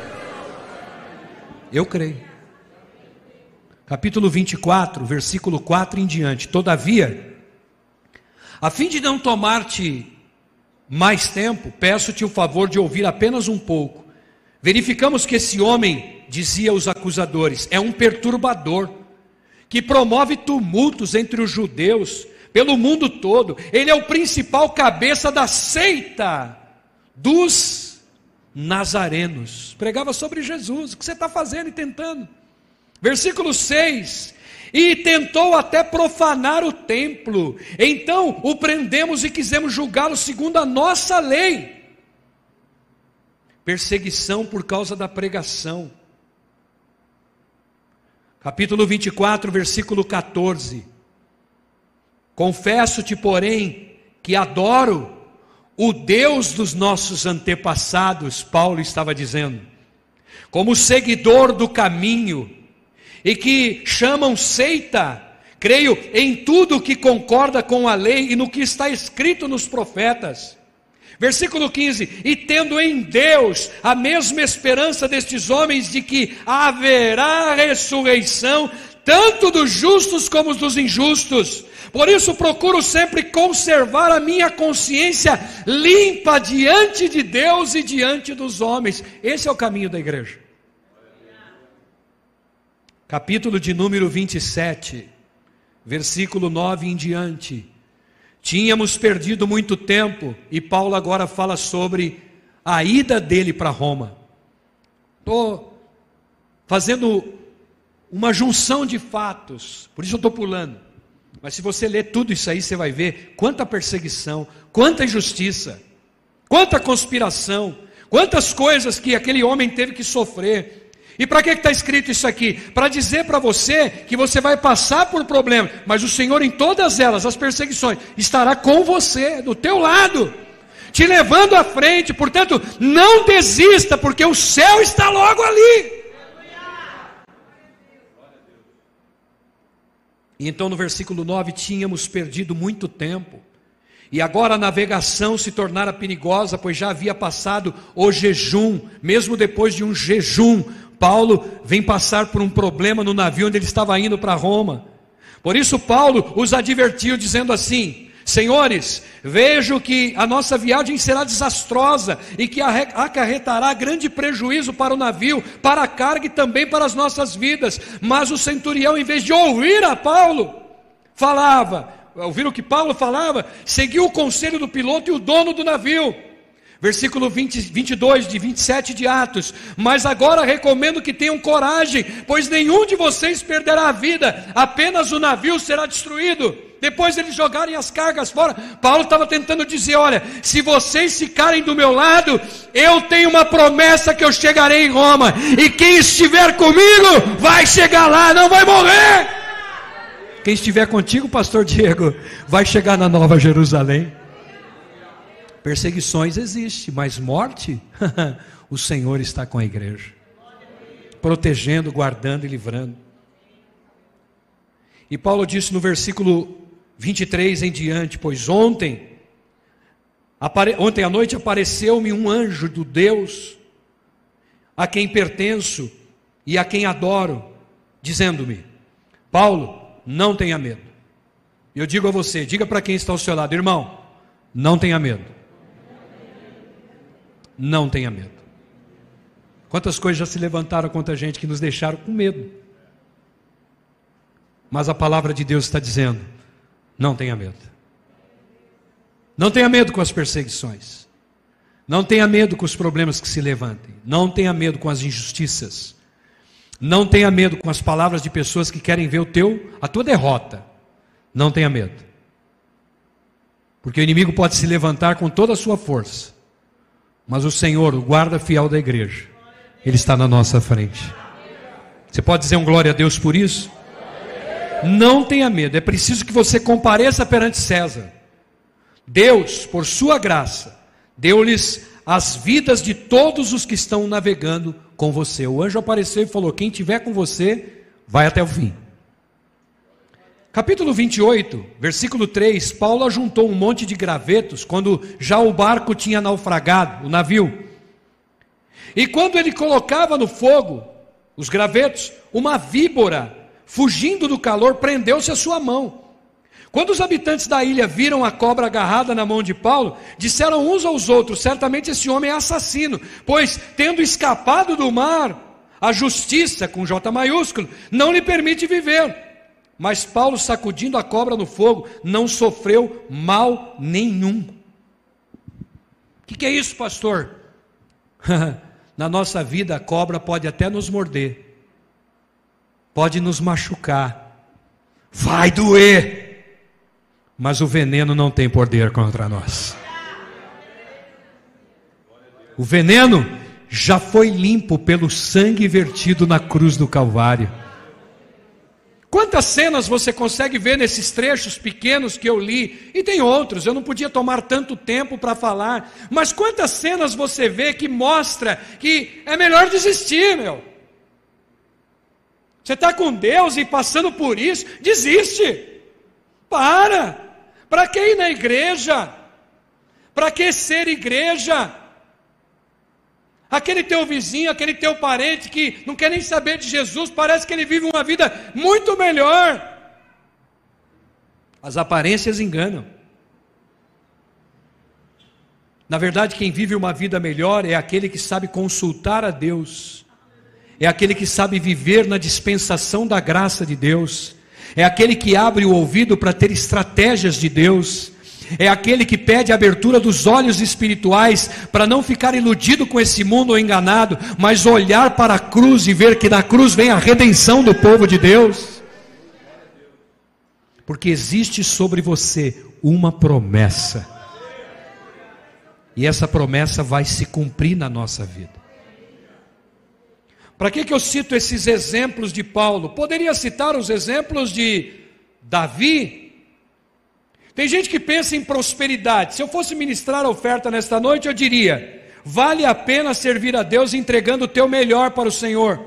Eu creio. Capítulo 24, versículo 4 em diante. Todavia, a fim de não tomar-te mais tempo, peço-te o favor de ouvir apenas um pouco. Verificamos que esse homem, dizia os acusadores, é um perturbador, que promove tumultos entre os judeus, pelo mundo todo. Ele é o principal cabeça da seita dos nazarenos. Pregava sobre Jesus. O que você está fazendo e tentando? Versículo 6: e tentou até profanar o templo, então o prendemos e quisemos julgá-lo segundo a nossa lei. Perseguição por causa da pregação. Capítulo 24, versículo 14: confesso-te, porém, que adoro o Deus dos nossos antepassados, Paulo estava dizendo, como seguidor do caminho, e que chamam seita, creio em tudo que concorda com a lei e no que está escrito nos profetas. Versículo 15: e tendo em Deus a mesma esperança destes homens, de que haverá ressurreição, tanto dos justos como dos injustos. Por isso procuro sempre conservar a minha consciência limpa diante de Deus e diante dos homens. Esse é o caminho da igreja. Capítulo de número 27, versículo 9 em diante. Tínhamos perdido muito tempo, e Paulo agora fala sobre a ida dele para Roma. Estou fazendo uma junção de fatos, por isso eu estou pulando. Mas se você ler tudo isso aí, você vai ver quanta perseguição, quanta injustiça, quanta conspiração, quantas coisas que aquele homem teve que sofrer. E para que está escrito isso aqui? Para dizer para você que você vai passar por problemas, mas o Senhor em todas elas, as perseguições, estará com você, do teu lado, te levando à frente. Portanto, não desista, porque o céu está logo ali. E então no versículo 9, tínhamos perdido muito tempo, e agora a navegação se tornara perigosa, pois já havia passado o jejum. Mesmo depois de um jejum, Paulo vem passar por um problema no navio onde ele estava indo para Roma. Por isso Paulo os advertiu, dizendo assim: senhores, vejo que a nossa viagem será desastrosa, e que acarretará grande prejuízo para o navio, para a carga e também para as nossas vidas. Mas o centurião, em vez de ouvir a Paulo, ouvir o que Paulo falava, seguiu o conselho do piloto e o dono do navio. Versículo 22 de 27 de Atos: mas agora recomendo que tenham coragem, pois nenhum de vocês perderá a vida, apenas o navio será destruído. Depois eles jogarem as cargas fora. Paulo estava tentando dizer: olha, se vocês ficarem do meu lado, eu tenho uma promessa que eu chegarei em Roma, e quem estiver comigo vai chegar lá, não vai morrer. Quem estiver contigo, pastor Diego, vai chegar na Nova Jerusalém. Perseguições existem, mas morte, o Senhor está com a igreja, protegendo, guardando e livrando. E Paulo disse no versículo 23 em diante: pois ontem à noite apareceu-me um anjo do Deus a quem pertenço e a quem adoro, dizendo-me: Paulo, não tenha medo. E eu digo a você, diga para quem está ao seu lado: irmão, não tenha medo. Não tenha medo. Quantas coisas já se levantaram contra a gente que nos deixaram com medo. Mas a palavra de Deus está dizendo: não tenha medo. Não tenha medo com as perseguições. Não tenha medo com os problemas que se levantem. Não tenha medo com as injustiças. Não tenha medo com as palavras de pessoas que querem ver a tua derrota. Não tenha medo. Porque o inimigo pode se levantar com toda a sua força, mas o Senhor, o guarda fiel da igreja, Ele está na nossa frente. Você pode dizer um glória a Deus por isso? Não tenha medo. É preciso que você compareça perante César. Deus, por sua graça, deu-lhes as vidas de todos os que estão navegando com você. O anjo apareceu e falou: quem estiver com você, vai até o fim. Capítulo 28, versículo 3, Paulo ajuntou um monte de gravetos, quando já o barco tinha naufragado, o navio. E quando ele colocava no fogo os gravetos, uma víbora, fugindo do calor, prendeu-se à sua mão. Quando os habitantes da ilha viram a cobra agarrada na mão de Paulo, disseram uns aos outros: certamente esse homem é assassino, pois, tendo escapado do mar, a justiça, com J maiúsculo, não lhe permite viver. Mas Paulo, sacudindo a cobra no fogo, não sofreu mal nenhum. O que é isso, pastor? Na nossa vida a cobra pode até nos morder, pode nos machucar, vai doer, mas o veneno não tem poder contra nós. O veneno já foi limpo pelo sangue vertido na cruz do Calvário. Quantas cenas você consegue ver nesses trechos pequenos que eu li? E tem outros, eu não podia tomar tanto tempo para falar. Mas quantas cenas você vê que mostra que é melhor desistir, meu? Você está com Deus e passando por isso, desiste. Para que ir na igreja? Para que ser igreja? Aquele teu vizinho, aquele teu parente que não quer nem saber de Jesus, parece que ele vive uma vida muito melhor. As aparências enganam. Na verdade, quem vive uma vida melhor é aquele que sabe consultar a Deus, é aquele que sabe viver na dispensação da graça de Deus, é aquele que abre o ouvido para ter estratégias de Deus, é aquele que pede a abertura dos olhos espirituais para não ficar iludido com esse mundo ou enganado, mas olhar para a cruz e ver que na cruz vem a redenção do povo de Deus. Porque existe sobre você uma promessa, e essa promessa vai se cumprir na nossa vida. Para que eu cito esses exemplos de Paulo? Poderia citar os exemplos de Davi. Tem gente que pensa em prosperidade. Se eu fosse ministrar a oferta nesta noite, eu diria: vale a pena servir a Deus entregando o teu melhor para o Senhor.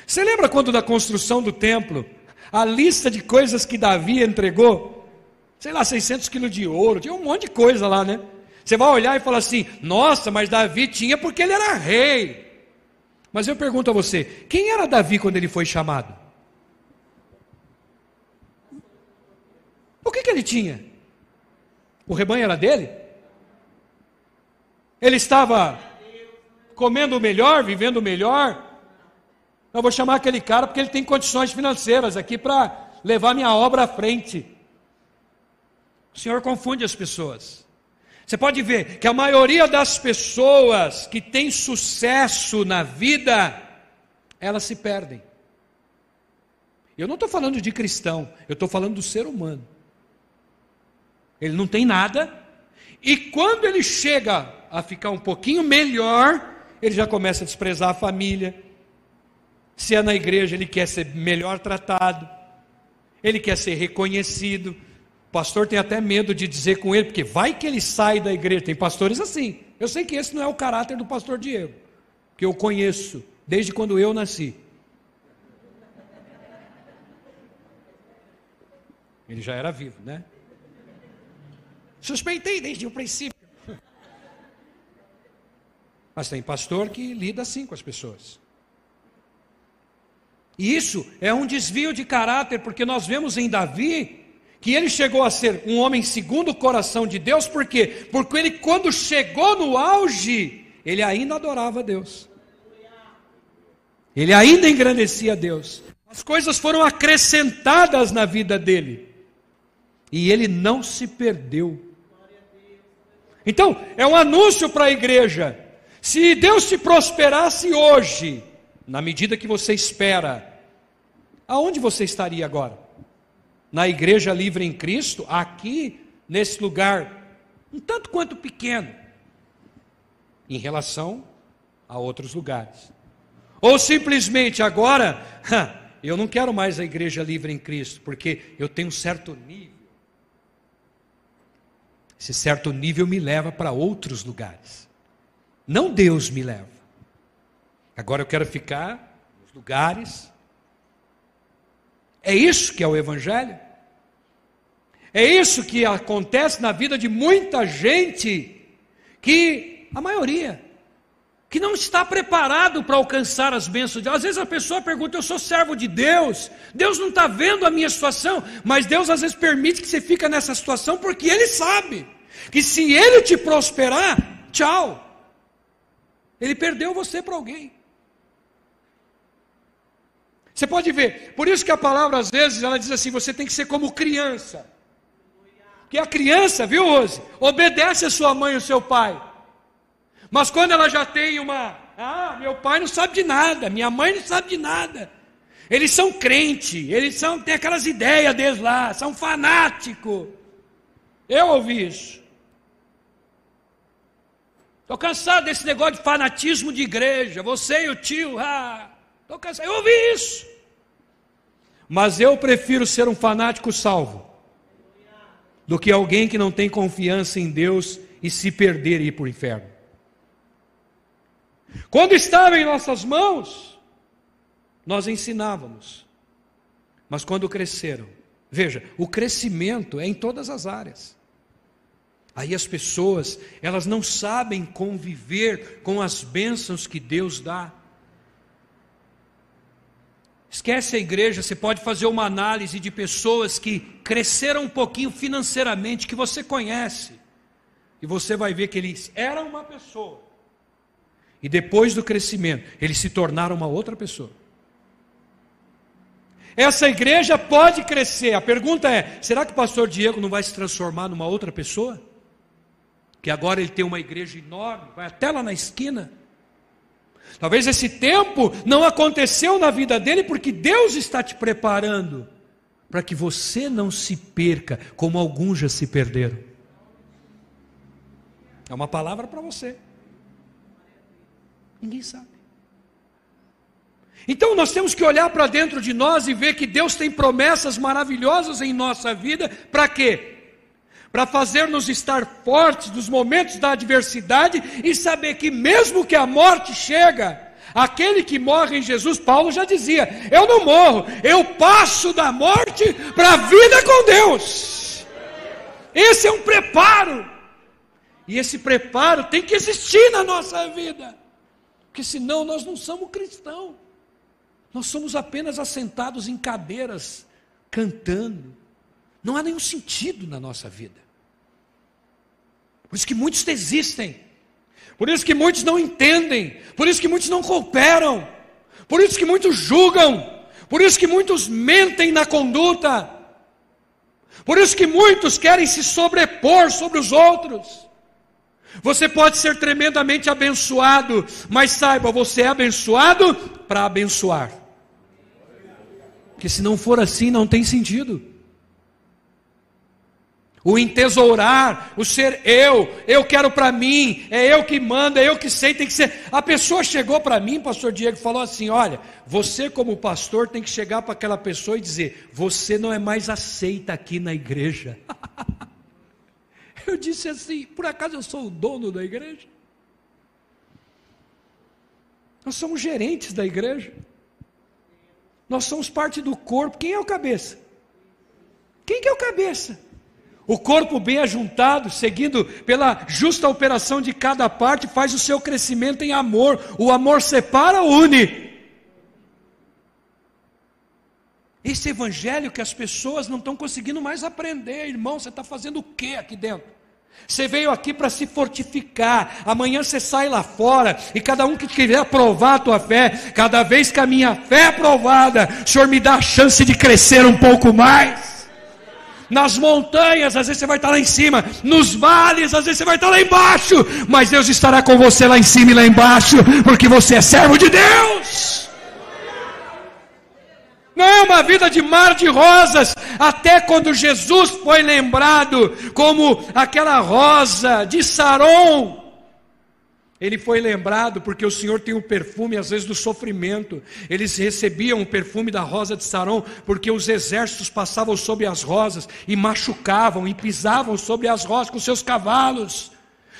Você lembra quando da construção do templo, a lista de coisas que Davi entregou? Sei lá, 600 quilos de ouro, tinha um monte de coisa lá, né? Você vai olhar e falar assim: nossa, mas Davi tinha porque ele era rei. Mas eu pergunto a você, quem era Davi quando ele foi chamado? O que ele tinha? O rebanho era dele? Ele estava comendo melhor, vivendo melhor? Eu vou chamar aquele cara porque ele tem condições financeiras aqui para levar minha obra à frente. O Senhor confunde as pessoas. Você pode ver que a maioria das pessoas que têm sucesso na vida, elas se perdem. Eu não estou falando de cristão, eu estou falando do ser humano. Ele não tem nada, e quando ele chega a ficar um pouquinho melhor, ele já começa a desprezar a família. Se é na igreja, ele quer ser melhor tratado, ele quer ser reconhecido. O pastor tem até medo de dizer com ele, porque vai que ele sai da igreja. Tem pastores assim. Eu sei que esse não é o caráter do pastor Diego, que eu conheço desde quando eu nasci. Ele já era vivo, né? Suspeitei desde o princípio. Mas tem pastor que lida assim com as pessoas. E isso é um desvio de caráter, porque nós vemos em Davi que ele chegou a ser um homem segundo o coração de Deus. Por quê? Porque ele, quando chegou no auge, ele ainda adorava a Deus. Ele ainda engrandecia a Deus. As coisas foram acrescentadas na vida dele. E ele não se perdeu. Então, é um anúncio para a igreja. Se Deus te prosperasse hoje, na medida que você espera, aonde você estaria agora? Na Igreja Livre em Cristo, aqui, nesse lugar, um tanto quanto pequeno, em relação a outros lugares. Ou simplesmente agora, eu não quero mais a Igreja Livre em Cristo, porque eu tenho um certo nível. Esse certo nível me leva para outros lugares. Não Deus me leva. Agora eu quero ficar nos lugares. É isso que é o Evangelho? É isso que acontece na vida de muita gente, que a maioria, que não está preparado para alcançar as bênçãos de Deus. Às vezes a pessoa pergunta, eu sou servo de Deus, Deus não está vendo a minha situação, mas Deus às vezes permite que você fique nessa situação, porque Ele sabe, que se Ele te prosperar, tchau, Ele perdeu você para alguém. Você pode ver, por isso que a palavra às vezes, ela diz assim, você tem que ser como criança. Porque a criança, viu, Rose, obedece a sua mãe e o seu pai. Mas quando ela já tem meu pai não sabe de nada, minha mãe não sabe de nada. Eles são crentes, têm aquelas ideias deles lá, são fanáticos. Eu ouvi isso. Estou cansado desse negócio de fanatismo de igreja, você e o tio, estou cansado, eu ouvi isso. Mas eu prefiro ser um fanático salvo, do que alguém que não tem confiança em Deus e se perder e ir para o inferno. Quando estava em nossas mãos, nós ensinávamos. Mas quando cresceram, veja, o crescimento é em todas as áreas. Aí as pessoas, elas não sabem conviver com as bênçãos que Deus dá. Esquece a igreja, você pode fazer uma análise de pessoas que cresceram um pouquinho financeiramente, que você conhece. E você vai ver que eles eram uma pessoa. E depois do crescimento, eles se tornaram uma outra pessoa. Essa igreja pode crescer. A pergunta é, será que o pastor Diego não vai se transformar numa outra pessoa? Que agora ele tem uma igreja enorme, vai até lá na esquina. Talvez esse tempo não aconteceu na vida dele, porque Deus está te preparando para que você não se perca, como alguns já se perderam. É uma palavra para você. Ninguém sabe. Então nós temos que olhar para dentro de nós e ver que Deus tem promessas maravilhosas em nossa vida. Para quê? Para fazer-nos estar fortes nos momentos da adversidade e saber que mesmo que a morte chega, aquele que morre em Jesus, Paulo já dizia, eu não morro, eu passo da morte para a vida com Deus. Esse é um preparo. E esse preparo tem que existir na nossa vida. Porque senão nós não somos cristãos. Nós somos apenas assentados em cadeiras, cantando. Não há nenhum sentido na nossa vida. Por isso que muitos desistem. Por isso que muitos não entendem. Por isso que muitos não cooperam. Por isso que muitos julgam. Por isso que muitos mentem na conduta. Por isso que muitos querem se sobrepor sobre os outros. Você pode ser tremendamente abençoado, mas saiba, você é abençoado para abençoar. Porque se não for assim, não tem sentido. O entesourar, o ser eu quero para mim, é eu que mando, é eu que sei, tem que ser. A pessoa chegou para mim, pastor Diego, e falou assim: olha, você como pastor tem que chegar para aquela pessoa e dizer: você não é mais aceita aqui na igreja. Eu disse assim: por acaso eu sou o dono da igreja? Nós somos gerentes da igreja. Nós somos parte do corpo. Quem é o cabeça? Quem que é o cabeça? O corpo bem ajuntado, seguindo pela justa operação de cada parte, faz o seu crescimento em amor. O amor separa, une. Esse evangelho que as pessoas não estão conseguindo mais aprender. Irmão, você está fazendo o que aqui dentro? Você veio aqui para se fortificar. Amanhã você sai lá fora, e cada um que quiser provar a tua fé, cada vez que a minha fé é provada, o Senhor me dá a chance de crescer um pouco mais. Nas montanhas, às vezes você vai estar lá em cima. Nos vales, às vezes você vai estar lá embaixo. Mas Deus estará com você lá em cima e lá embaixo, porque você é servo de Deus. Não é uma vida de mar de rosas. Até quando Jesus foi lembrado como aquela rosa de Saron, ele foi lembrado porque o Senhor tem um perfume às vezes do sofrimento. Eles recebiam o perfume da rosa de Saron porque os exércitos passavam sobre as rosas e machucavam e pisavam sobre as rosas com seus cavalos.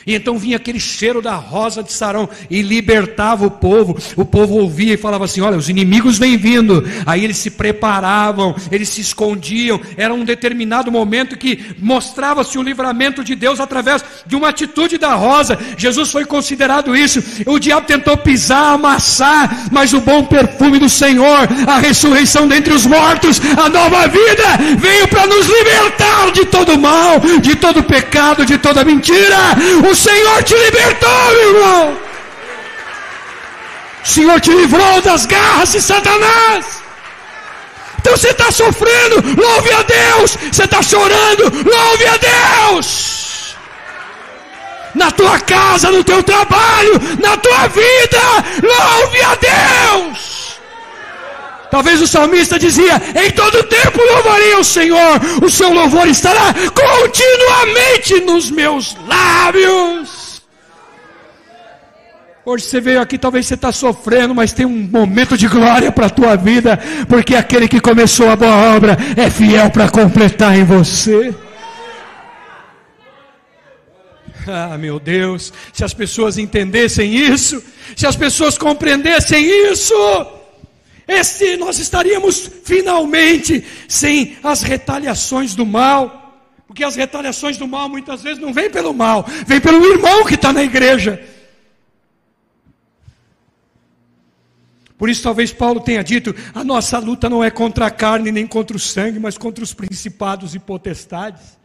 E então vinha aquele cheiro da rosa de Saron e libertava o povo. O povo ouvia e falava assim: olha, os inimigos vêm vindo. Aí eles se preparavam, eles se escondiam. Era um determinado momento que mostrava-se o livramento de Deus através de uma atitude da rosa. Jesus foi considerado isso. O diabo tentou pisar, amassar, mas o bom perfume do Senhor, a ressurreição dentre os mortos, a nova vida, veio para nos libertar de todo mal, de todo pecado, de toda mentira. O Senhor te libertou, meu irmão. O Senhor te livrou das garras de Satanás. Então você está sofrendo, louve a Deus. Você está chorando, louve a Deus. Na tua casa, no teu trabalho, na tua vida, louve a Deus. Talvez o salmista dizia: em todo tempo louvarei o Senhor, o seu louvor estará continuamente nos meus lábios. Hoje você veio aqui, talvez você está sofrendo, mas tem um momento de glória para a tua vida, porque aquele que começou a boa obra é fiel para completar em você. Ah, meu Deus, se as pessoas entendessem isso, se as pessoas compreendessem isso, nós estaríamos finalmente sem as retaliações do mal. Porque as retaliações do mal muitas vezes não vêm pelo mal, vêm pelo irmão que está na igreja. Por isso talvez Paulo tenha dito: a nossa luta não é contra a carne nem contra o sangue, mas contra os principados e potestades.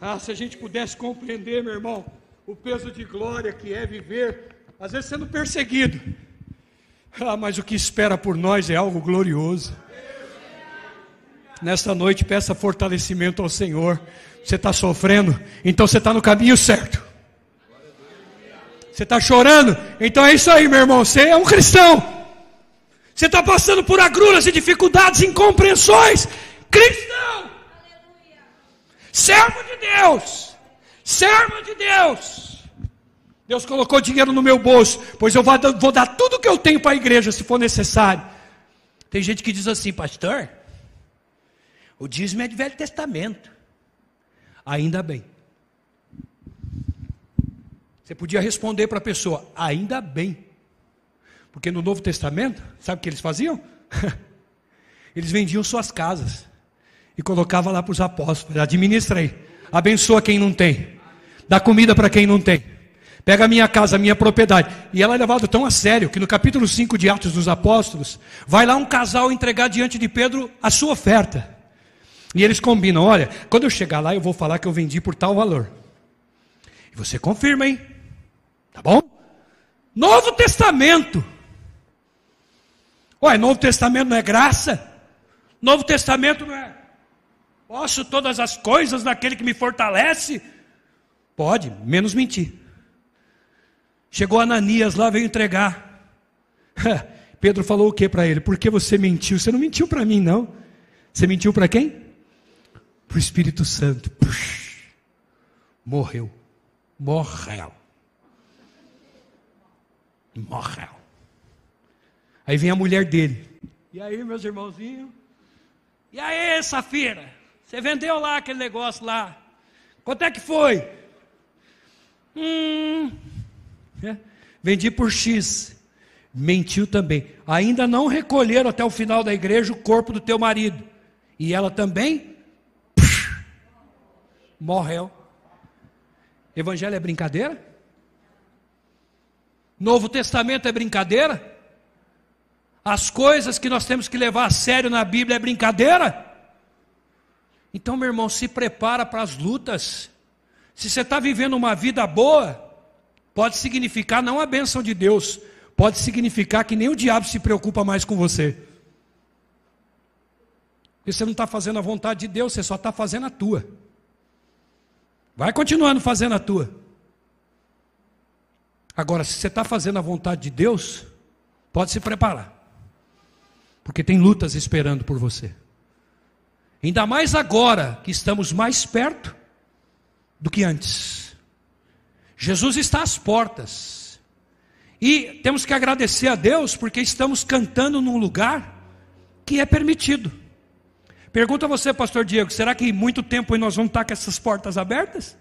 Ah, se a gente pudesse compreender, meu irmão, o peso de glória que é viver, às vezes sendo perseguido. Ah, mas o que espera por nós é algo glorioso. Nesta noite peça fortalecimento ao Senhor. Você está sofrendo? Então você está no caminho certo. Você está chorando? Então é isso aí, meu irmão, você é um cristão. Você está passando por agruras e dificuldades, incompreensões, cristão. Servo de Deus. Servo de Deus. Deus colocou dinheiro no meu bolso, pois eu vou dar tudo que eu tenho para a igreja, se for necessário. Tem gente que diz assim: pastor, o dízimo é de Velho Testamento. Ainda bem. Você podia responder para a pessoa: ainda bem. Porque no Novo Testamento, sabe o que eles faziam? Eles vendiam suas casas e colocavam lá para os apóstolos: administra aí, abençoa quem não tem, dá comida para quem não tem, pega a minha casa, a minha propriedade. E ela é levada tão a sério que no capítulo 5 de Atos dos Apóstolos, vai lá um casal entregar diante de Pedro a sua oferta. E eles combinam: olha, quando eu chegar lá eu vou falar que eu vendi por tal valor. E você confirma, hein? Tá bom? Novo Testamento. Ué, Novo Testamento não é graça? Novo Testamento não é... Posso todas as coisas naquele que me fortalece? Pode, menos mentir. Chegou Ananias lá, veio entregar. Pedro falou o que para ele? Por que você mentiu? Você não mentiu para mim, não. Você mentiu para quem? Para o Espírito Santo. Puxa, morreu. Aí vem a mulher dele. E aí, meus irmãozinhos? E aí, Safira? Você vendeu lá aquele negócio lá? Quanto é que foi? Vendi por X. Mentiu também. Ainda não recolheram até o final da igreja o corpo do teu marido. E ela também morreu. Evangelho é brincadeira? Novo Testamento é brincadeira? As coisas que nós temos que levar a sério na Bíblia é brincadeira? Então, meu irmão, se prepara para as lutas. Se você está vivendo uma vida boa, pode significar não a bênção de Deus, pode significar que nem o diabo se preocupa mais com você. Porque você não está fazendo a vontade de Deus, você só está fazendo a tua. Vai continuando fazendo a tua. Agora, se você está fazendo a vontade de Deus, pode se preparar. Porque tem lutas esperando por você. Ainda mais agora que estamos mais perto do que antes. Jesus está às portas. E temos que agradecer a Deus porque estamos cantando num lugar que é permitido. Pergunta a você, pastor Diego, será que em muito tempo nós vamos estar com essas portas abertas?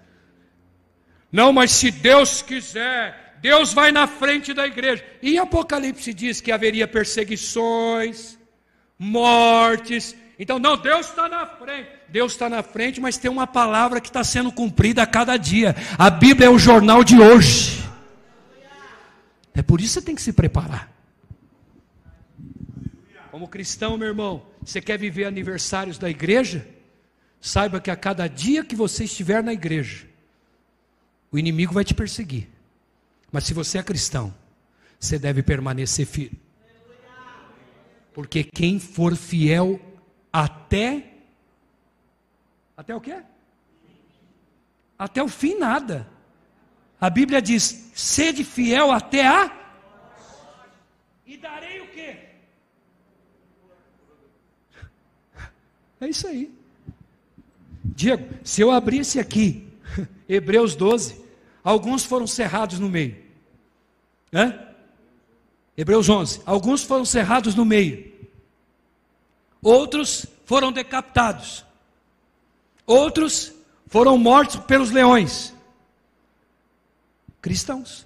Não, mas se Deus quiser, Deus vai na frente da igreja. E Apocalipse diz que haveria perseguições, mortes. Então, não, Deus está na frente. Deus está na frente, mas tem uma palavra que está sendo cumprida a cada dia. A Bíblia é o jornal de hoje. É por isso que você tem que se preparar. Como cristão, meu irmão, você quer viver aniversários da igreja? Saiba que a cada dia que você estiver na igreja, o inimigo vai te perseguir. Mas se você é cristão, você deve permanecer firme. Porque quem for fiel até o quê? Até o fim nada. A Bíblia diz, sede fiel até a... E darei o quê? É isso aí. Diego, se eu abrisse aqui, Hebreus 12, alguns foram cerrados no meio. Hebreus 11, alguns foram cerrados no meio. Outros foram decapitados. Outros foram mortos pelos leões. Cristãos.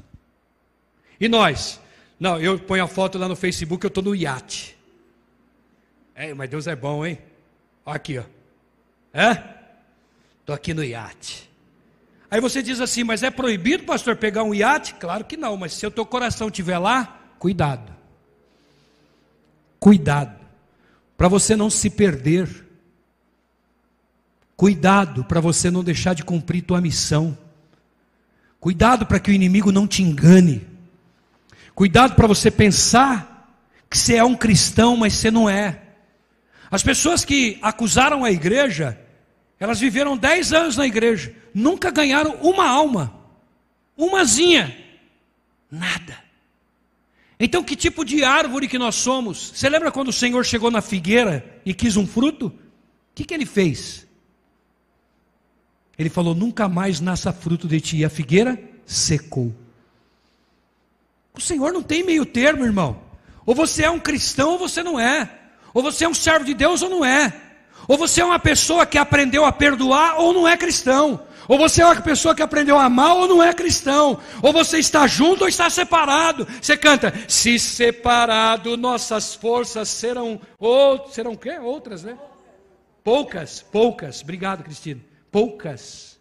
E nós? Não, eu ponho a foto lá no Facebook, eu estou no iate. Mas Deus é bom, hein? Olha aqui, ó. Estou aqui no iate. Aí você diz assim, mas é proibido, pastor, pegar um iate? Claro que não, mas se o teu coração estiver lá, cuidado. Cuidado. Para você não se perder. Cuidado para você não deixar de cumprir tua missão. Cuidado para que o inimigo não te engane. Cuidado para você pensar que você é um cristão, mas você não é. As pessoas que acusaram a igreja, elas viveram 10 anos na igreja, nunca ganharam uma alma, umazinha, nada. Então que tipo de árvore que nós somos? Você lembra quando o Senhor chegou na figueira e quis um fruto? O que ele fez? Ele falou, nunca mais nasça fruto de ti, e a figueira secou. O Senhor não tem meio termo, irmão. Ou você é um cristão ou você não é. Ou você é um servo de Deus ou não é. Ou você é uma pessoa que aprendeu a perdoar ou não é cristão. Ou você é uma pessoa que aprendeu a amar ou não é cristão. Ou você está junto ou está separado. Você canta, se separado nossas forças serão o quê? Outras, né? Poucas. Obrigado, Cristina. Poucas.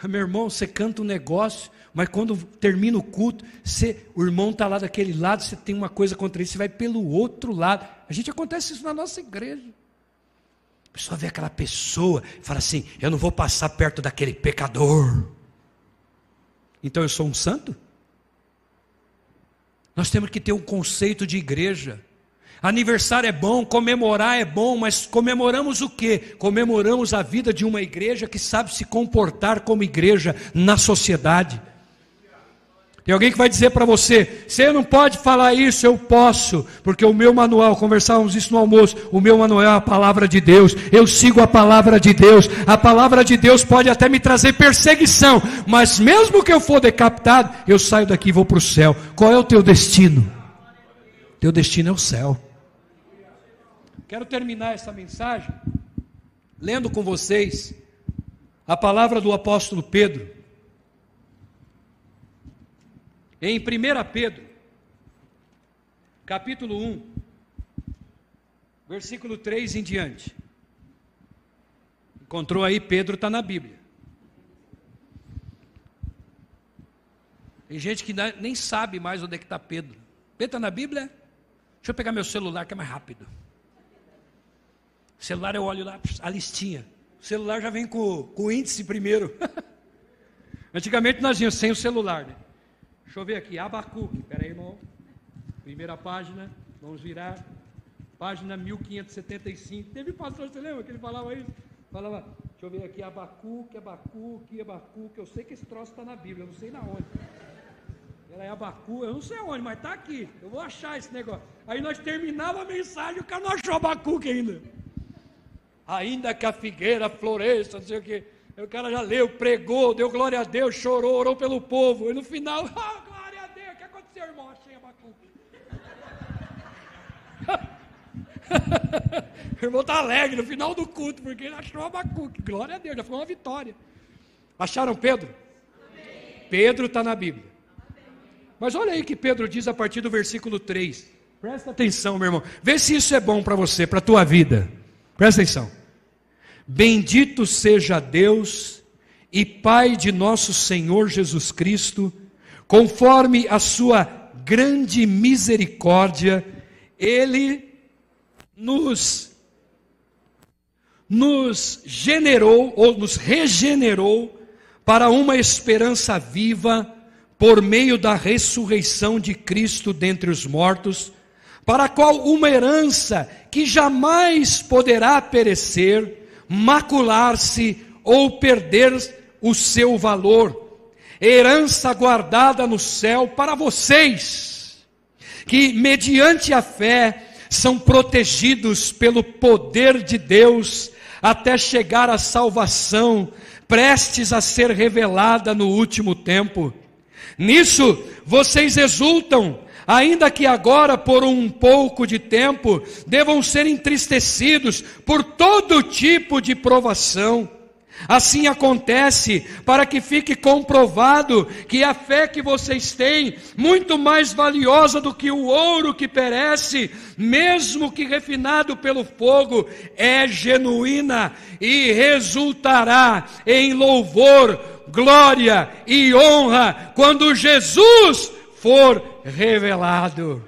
Meu irmão, você canta um negócio, mas quando termina o culto, o irmão está lá daquele lado, você tem uma coisa contra ele, você vai pelo outro lado. Acontece isso na nossa igreja. A pessoa vê aquela pessoa e fala assim, eu não vou passar perto daquele pecador. Então eu sou um santo? Nós temos que ter um conceito de igreja. Aniversário é bom, comemorar é bom, mas comemoramos o quê? Comemoramos a vida de uma igreja que sabe se comportar como igreja na sociedade. Tem alguém que vai dizer para você, você não pode falar isso, eu posso, porque o meu manual, conversávamos isso no almoço, o meu manual é a palavra de Deus, eu sigo a palavra de Deus pode até me trazer perseguição, mas mesmo que eu for decapitado, eu saio daqui e vou para o céu. Qual é o teu destino? Teu destino é o céu. Quero terminar essa mensagem lendo com vocês a palavra do apóstolo Pedro, em 1 Pedro, capítulo 1, versículo 3 em diante. Encontrou aí? Pedro está na Bíblia. Tem gente que nem sabe mais onde é que está Pedro. Pedro está na Bíblia? Deixa eu pegar meu celular que é mais rápido. O celular eu olho lá, a listinha. O celular já vem com o índice primeiro. Antigamente nós íamos sem o celular, né? Deixa eu ver aqui, Abacuque. Espera aí, irmão. Primeira página, vamos virar. Página 1575. Teve pastor, você lembra que ele falava isso? Falava, deixa eu ver aqui, Abacuque. Eu sei que esse troço está na Bíblia, eu não sei na onde. Ela é Abacuque, eu não sei onde, mas está aqui. Eu vou achar esse negócio. Aí nós terminávamos a mensagem e o cara não achou Abacuque ainda. Ainda que a figueira floresça, não sei o quê. Aí o cara já leu, pregou, deu glória a Deus, chorou, orou pelo povo. E no final, glória a Deus, o que aconteceu, irmão? Achei Abacuque. O irmão está alegre no final do culto, porque ele achou Abacuque. Glória a Deus, já foi uma vitória. Acharam Pedro? Amém. Pedro está na Bíblia. Mas olha aí que Pedro diz a partir do versículo 3. Presta atenção, meu irmão. Vê se isso é bom para você, para a tua vida. Presta atenção. Bendito seja Deus e Pai de nosso Senhor Jesus Cristo, conforme a sua grande misericórdia, Ele nos generou, ou nos regenerou, para uma esperança viva, por meio da ressurreição de Cristo dentre os mortos, para a qual uma herança que jamais poderá perecer, macular-se ou perder o seu valor, herança guardada no céu para vocês, que mediante a fé são protegidos pelo poder de Deus, até chegar à salvação, prestes a ser revelada no último tempo. Nisso vocês exultam, ainda que agora por um pouco de tempo devam ser entristecidos por todo tipo de provação. Assim acontece para que fique comprovado que a fé que vocês têm, muito mais valiosa do que o ouro que perece, mesmo que refinado pelo fogo, é genuína e resultará em louvor, glória e honra quando Jesus for revelado.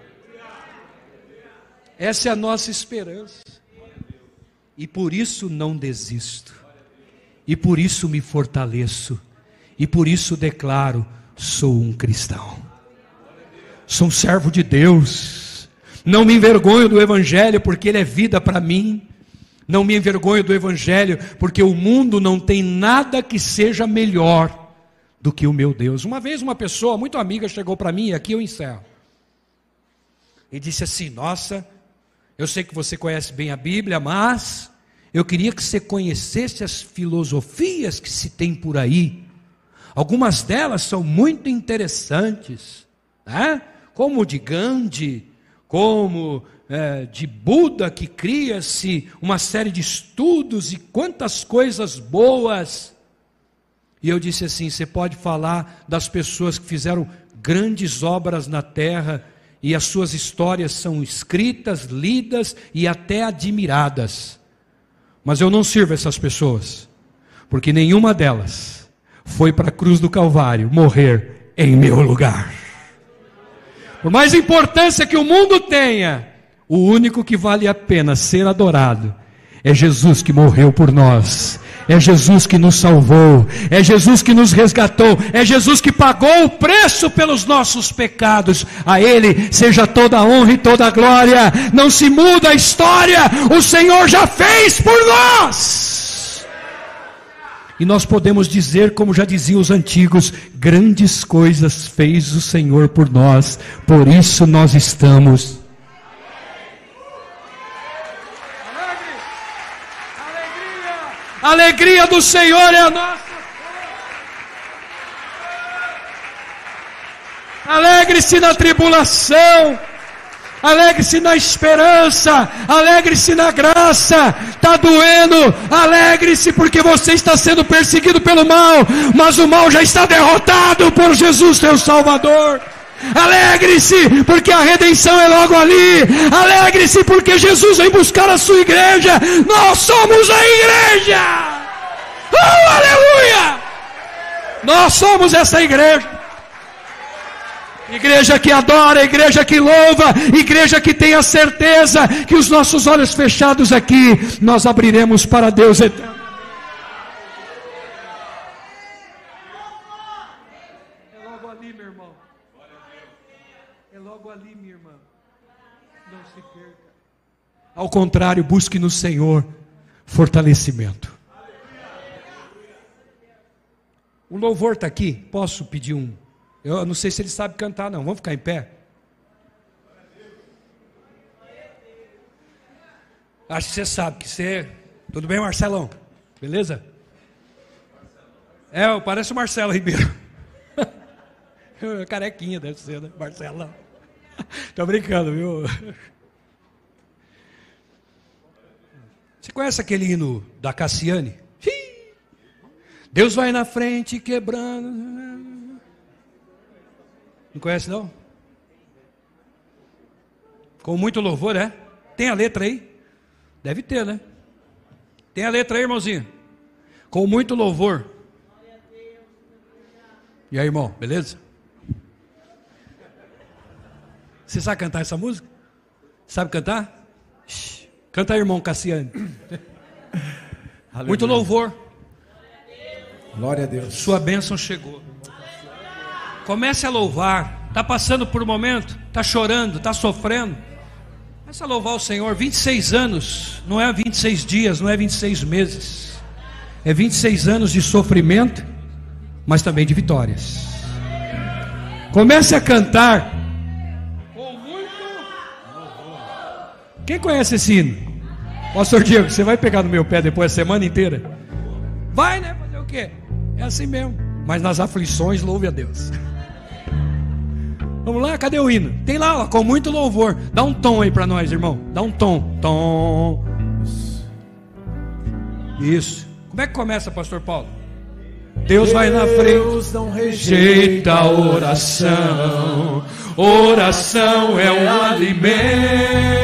Essa é a nossa esperança. E por isso não desisto. E por isso me fortaleço. E por isso declaro, sou um cristão. Sou um servo de Deus. Não me envergonho do Evangelho, porque ele é vida para mim. Não me envergonho do Evangelho, porque o mundo não tem nada que seja melhor do que o meu Deus. Uma vez uma pessoa muito amiga chegou para mim, e aqui eu encerro, e disse assim: nossa, eu sei que você conhece bem a Bíblia, mas eu queria que você conhecesse as filosofias que se tem por aí. Algumas delas são muito interessantes, né? Como de Gandhi, como de Buda, que cria-se uma série de estudos e quantas coisas boas. E eu disse assim: você pode falar das pessoas que fizeram grandes obras na terra, e as suas histórias são escritas, lidas e até admiradas. Mas eu não sirvo essas pessoas, porque nenhuma delas foi para a cruz do Calvário morrer em meu lugar. Por mais importância que o mundo tenha, o único que vale a pena ser adorado é Jesus, que morreu por nós. É Jesus que nos salvou, é Jesus que nos resgatou, é Jesus que pagou o preço pelos nossos pecados. A Ele seja toda a honra e toda a glória. Não se muda a história, o Senhor já fez por nós. E nós podemos dizer, como já diziam os antigos: grandes coisas fez o Senhor por nós, por isso nós estamos. A alegria do Senhor é a nossa. Alegre-se na tribulação, alegre-se na esperança, alegre-se na graça. Está doendo, alegre-se porque você está sendo perseguido pelo mal, mas o mal já está derrotado por Jesus, teu Salvador. Alegre-se porque a redenção é logo ali. Alegre-se porque Jesus vem buscar a sua igreja. Nós somos a igreja. Oh, aleluia! Nós somos essa igreja. Igreja que adora, igreja que louva, igreja que tem a certeza que os nossos olhos fechados aqui, nós abriremos para Deus eterno. É logo ali, meu irmão. É logo ali, minha irmã. Não se perca. Ao contrário, busque no Senhor fortalecimento. O louvor está aqui. Posso pedir um? Eu não sei se ele sabe cantar, não. Vamos ficar em pé? Acho que você sabe que você... Tudo bem, Marcelão? Beleza? Parece o Marcelo Ribeiro. Carequinha deve ser, né? Marcelão. Estou brincando, viu? Você conhece aquele hino da Cassiane? Deus vai na frente quebrando. Não conhece, não? Com muito louvor, é? Tem a letra aí? Deve ter, né? Tem a letra aí, irmãozinho? Com muito louvor. E aí, irmão, beleza? Você sabe cantar essa música? Sabe cantar? Canta aí, irmão Cassiane. Muito louvor. Glória a Deus. Sua bênção chegou. Comece a louvar. Está passando por um momento? Está chorando? Está sofrendo? Comece a louvar o Senhor. 26 anos, não é 26 dias, não é 26 meses. É 26 anos de sofrimento, mas também de vitórias. Comece a cantar. Quem conhece esse hino? Pastor Diego, você vai pegar no meu pé depois a semana inteira? Vai, né? Fazer o quê? É assim mesmo. Mas nas aflições, louve a Deus. Vamos lá, cadê o hino? Tem lá, ó, com muito louvor. Dá um tom aí para nós, irmão. Dá um tom. Tom. Isso. Como é que começa, pastor Paulo? Deus vai na frente. Deus não rejeita a oração. Oração é um alimento.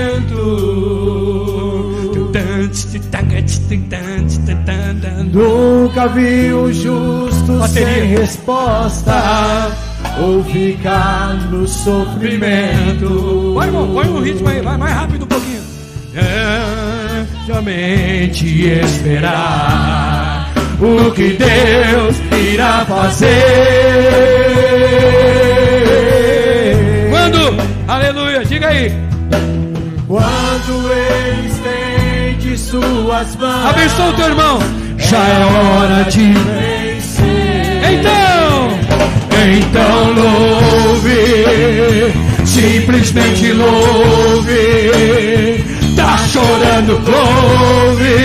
Nunca vi o justo sem resposta ou ficar no sofrimento. Vai, irmão, põe no ritmo aí, vai mais rápido um pouquinho. Somente esperar o que Deus irá fazer. Quando? Aleluia, diga aí. Quando Ele estende suas mãos, abençoa o teu irmão. Já é hora de vencer. Então louve, simplesmente louve. Tá chorando, louve.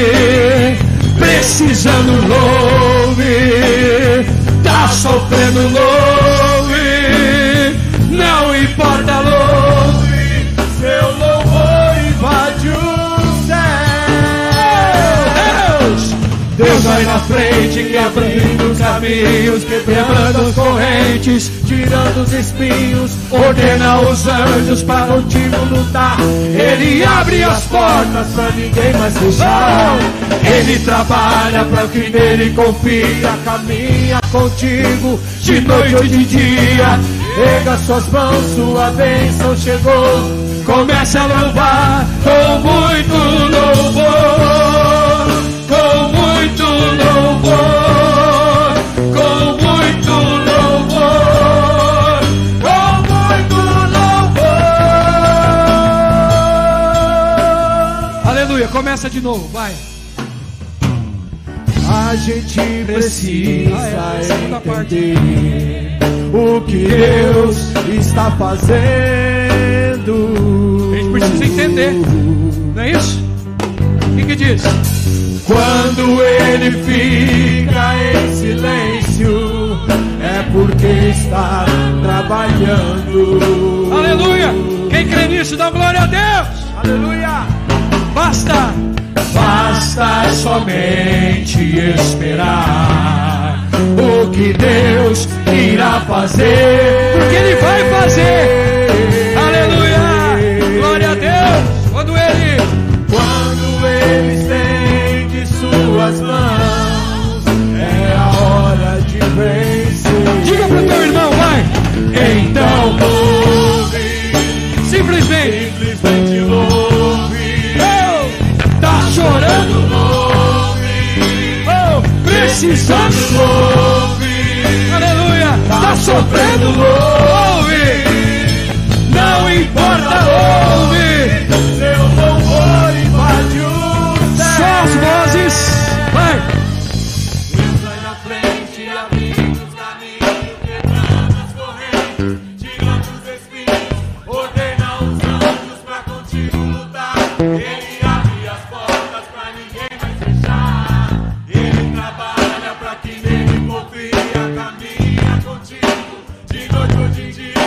Precisando, louve. Tá sofrendo, louve. Não importa, louve. Seu louvor invade o céu. Deus vai na frente, quebrando os caminhos, quebrando as correntes, tirando os espinhos, ordena os anjos para o time lutar. Ele abre as portas pra ninguém mais fechar. Ele trabalha para quem nele confia, caminha contigo de noite e de dia. Erga suas mãos, sua bênção chegou. Comece a louvar com muito louvor, com muito louvor. Aleluia, começa de novo, vai. A gente precisa segunda parte. entender o que Deus está fazendo. A gente precisa entender, não é isso? O que diz? Quando ele fica em silêncio, é porque está trabalhando. Aleluia! Quem crê nisso, dá glória a Deus! Aleluia! Basta somente esperar o que Deus irá fazer. Porque Ele vai fazer. Aleluia! Glória a Deus! Quando Ele estende suas mãos, é a hora de vencer. Diga para o teu irmão, vai! Então louve, Simplesmente louve. Tá chorando, precisando, aleluia, tá sofrendo, louve, não importa, louve, Seu louvor invade o céu. só as vozes, vai. Deus vai na frente, abrindo os caminhos, quebrando as correntes, tirando os espinhos, ordena os anjos pra contigo lutar. Ele abre as portas pra ninguém mais fechar. Ele trabalha pra quem nele confia, caminha contigo de noite ou de dia.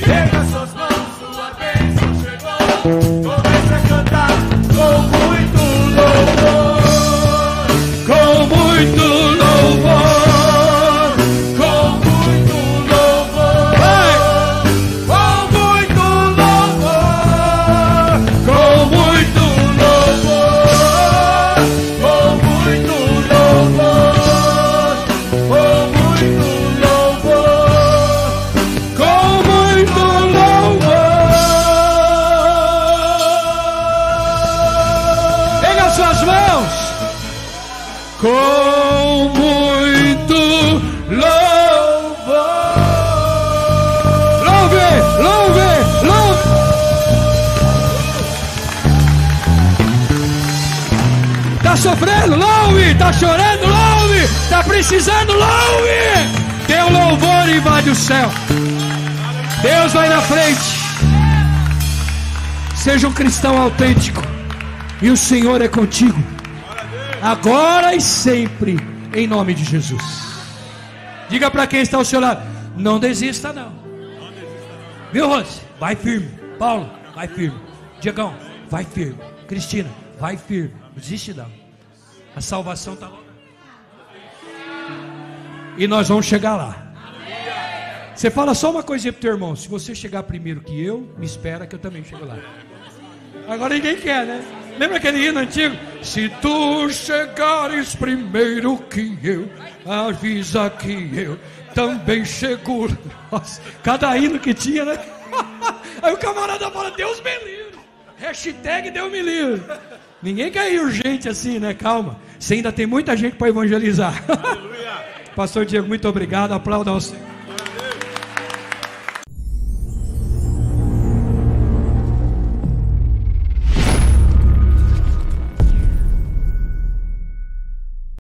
Erga suas mãos, sua bênção chegou. Comece a cantar com muito louvor. Com muito louvor, Com muito louvor, vai, com muito louvor, com muito louvor, com muito louvor, com muito louvor, com muito louvor. Pega as suas mãos. Com muito louvor. Louve, louve, louve. Tá sofrendo, louve. Tá chorando, louve. Tá precisando, louve. Teu louvor invade o céu. Deus vai na frente. Seja um cristão autêntico. E o Senhor é contigo. Agora e sempre, em nome de Jesus. Diga para quem está ao seu lado: não desista não. Viu, Rose? Vai firme. Paulo, vai firme. Diegão, vai firme. Cristina, vai firme. Não desiste não. A salvação está lá. E nós vamos chegar lá. Você fala só uma coisinha pro teu irmão: se você chegar primeiro que eu, me espera que eu também chego lá. Agora ninguém quer, né? Lembra aquele hino antigo? Se tu chegares primeiro que eu, avisa que eu também chego. Nossa, cada hino que tinha, né? Aí o camarada fala: Deus me livre. Hashtag Deus me livre. Ninguém quer ir urgente assim, né? Calma. Você ainda tem muita gente para evangelizar. Pastor Diego, muito obrigado. Aplauda ao Senhor.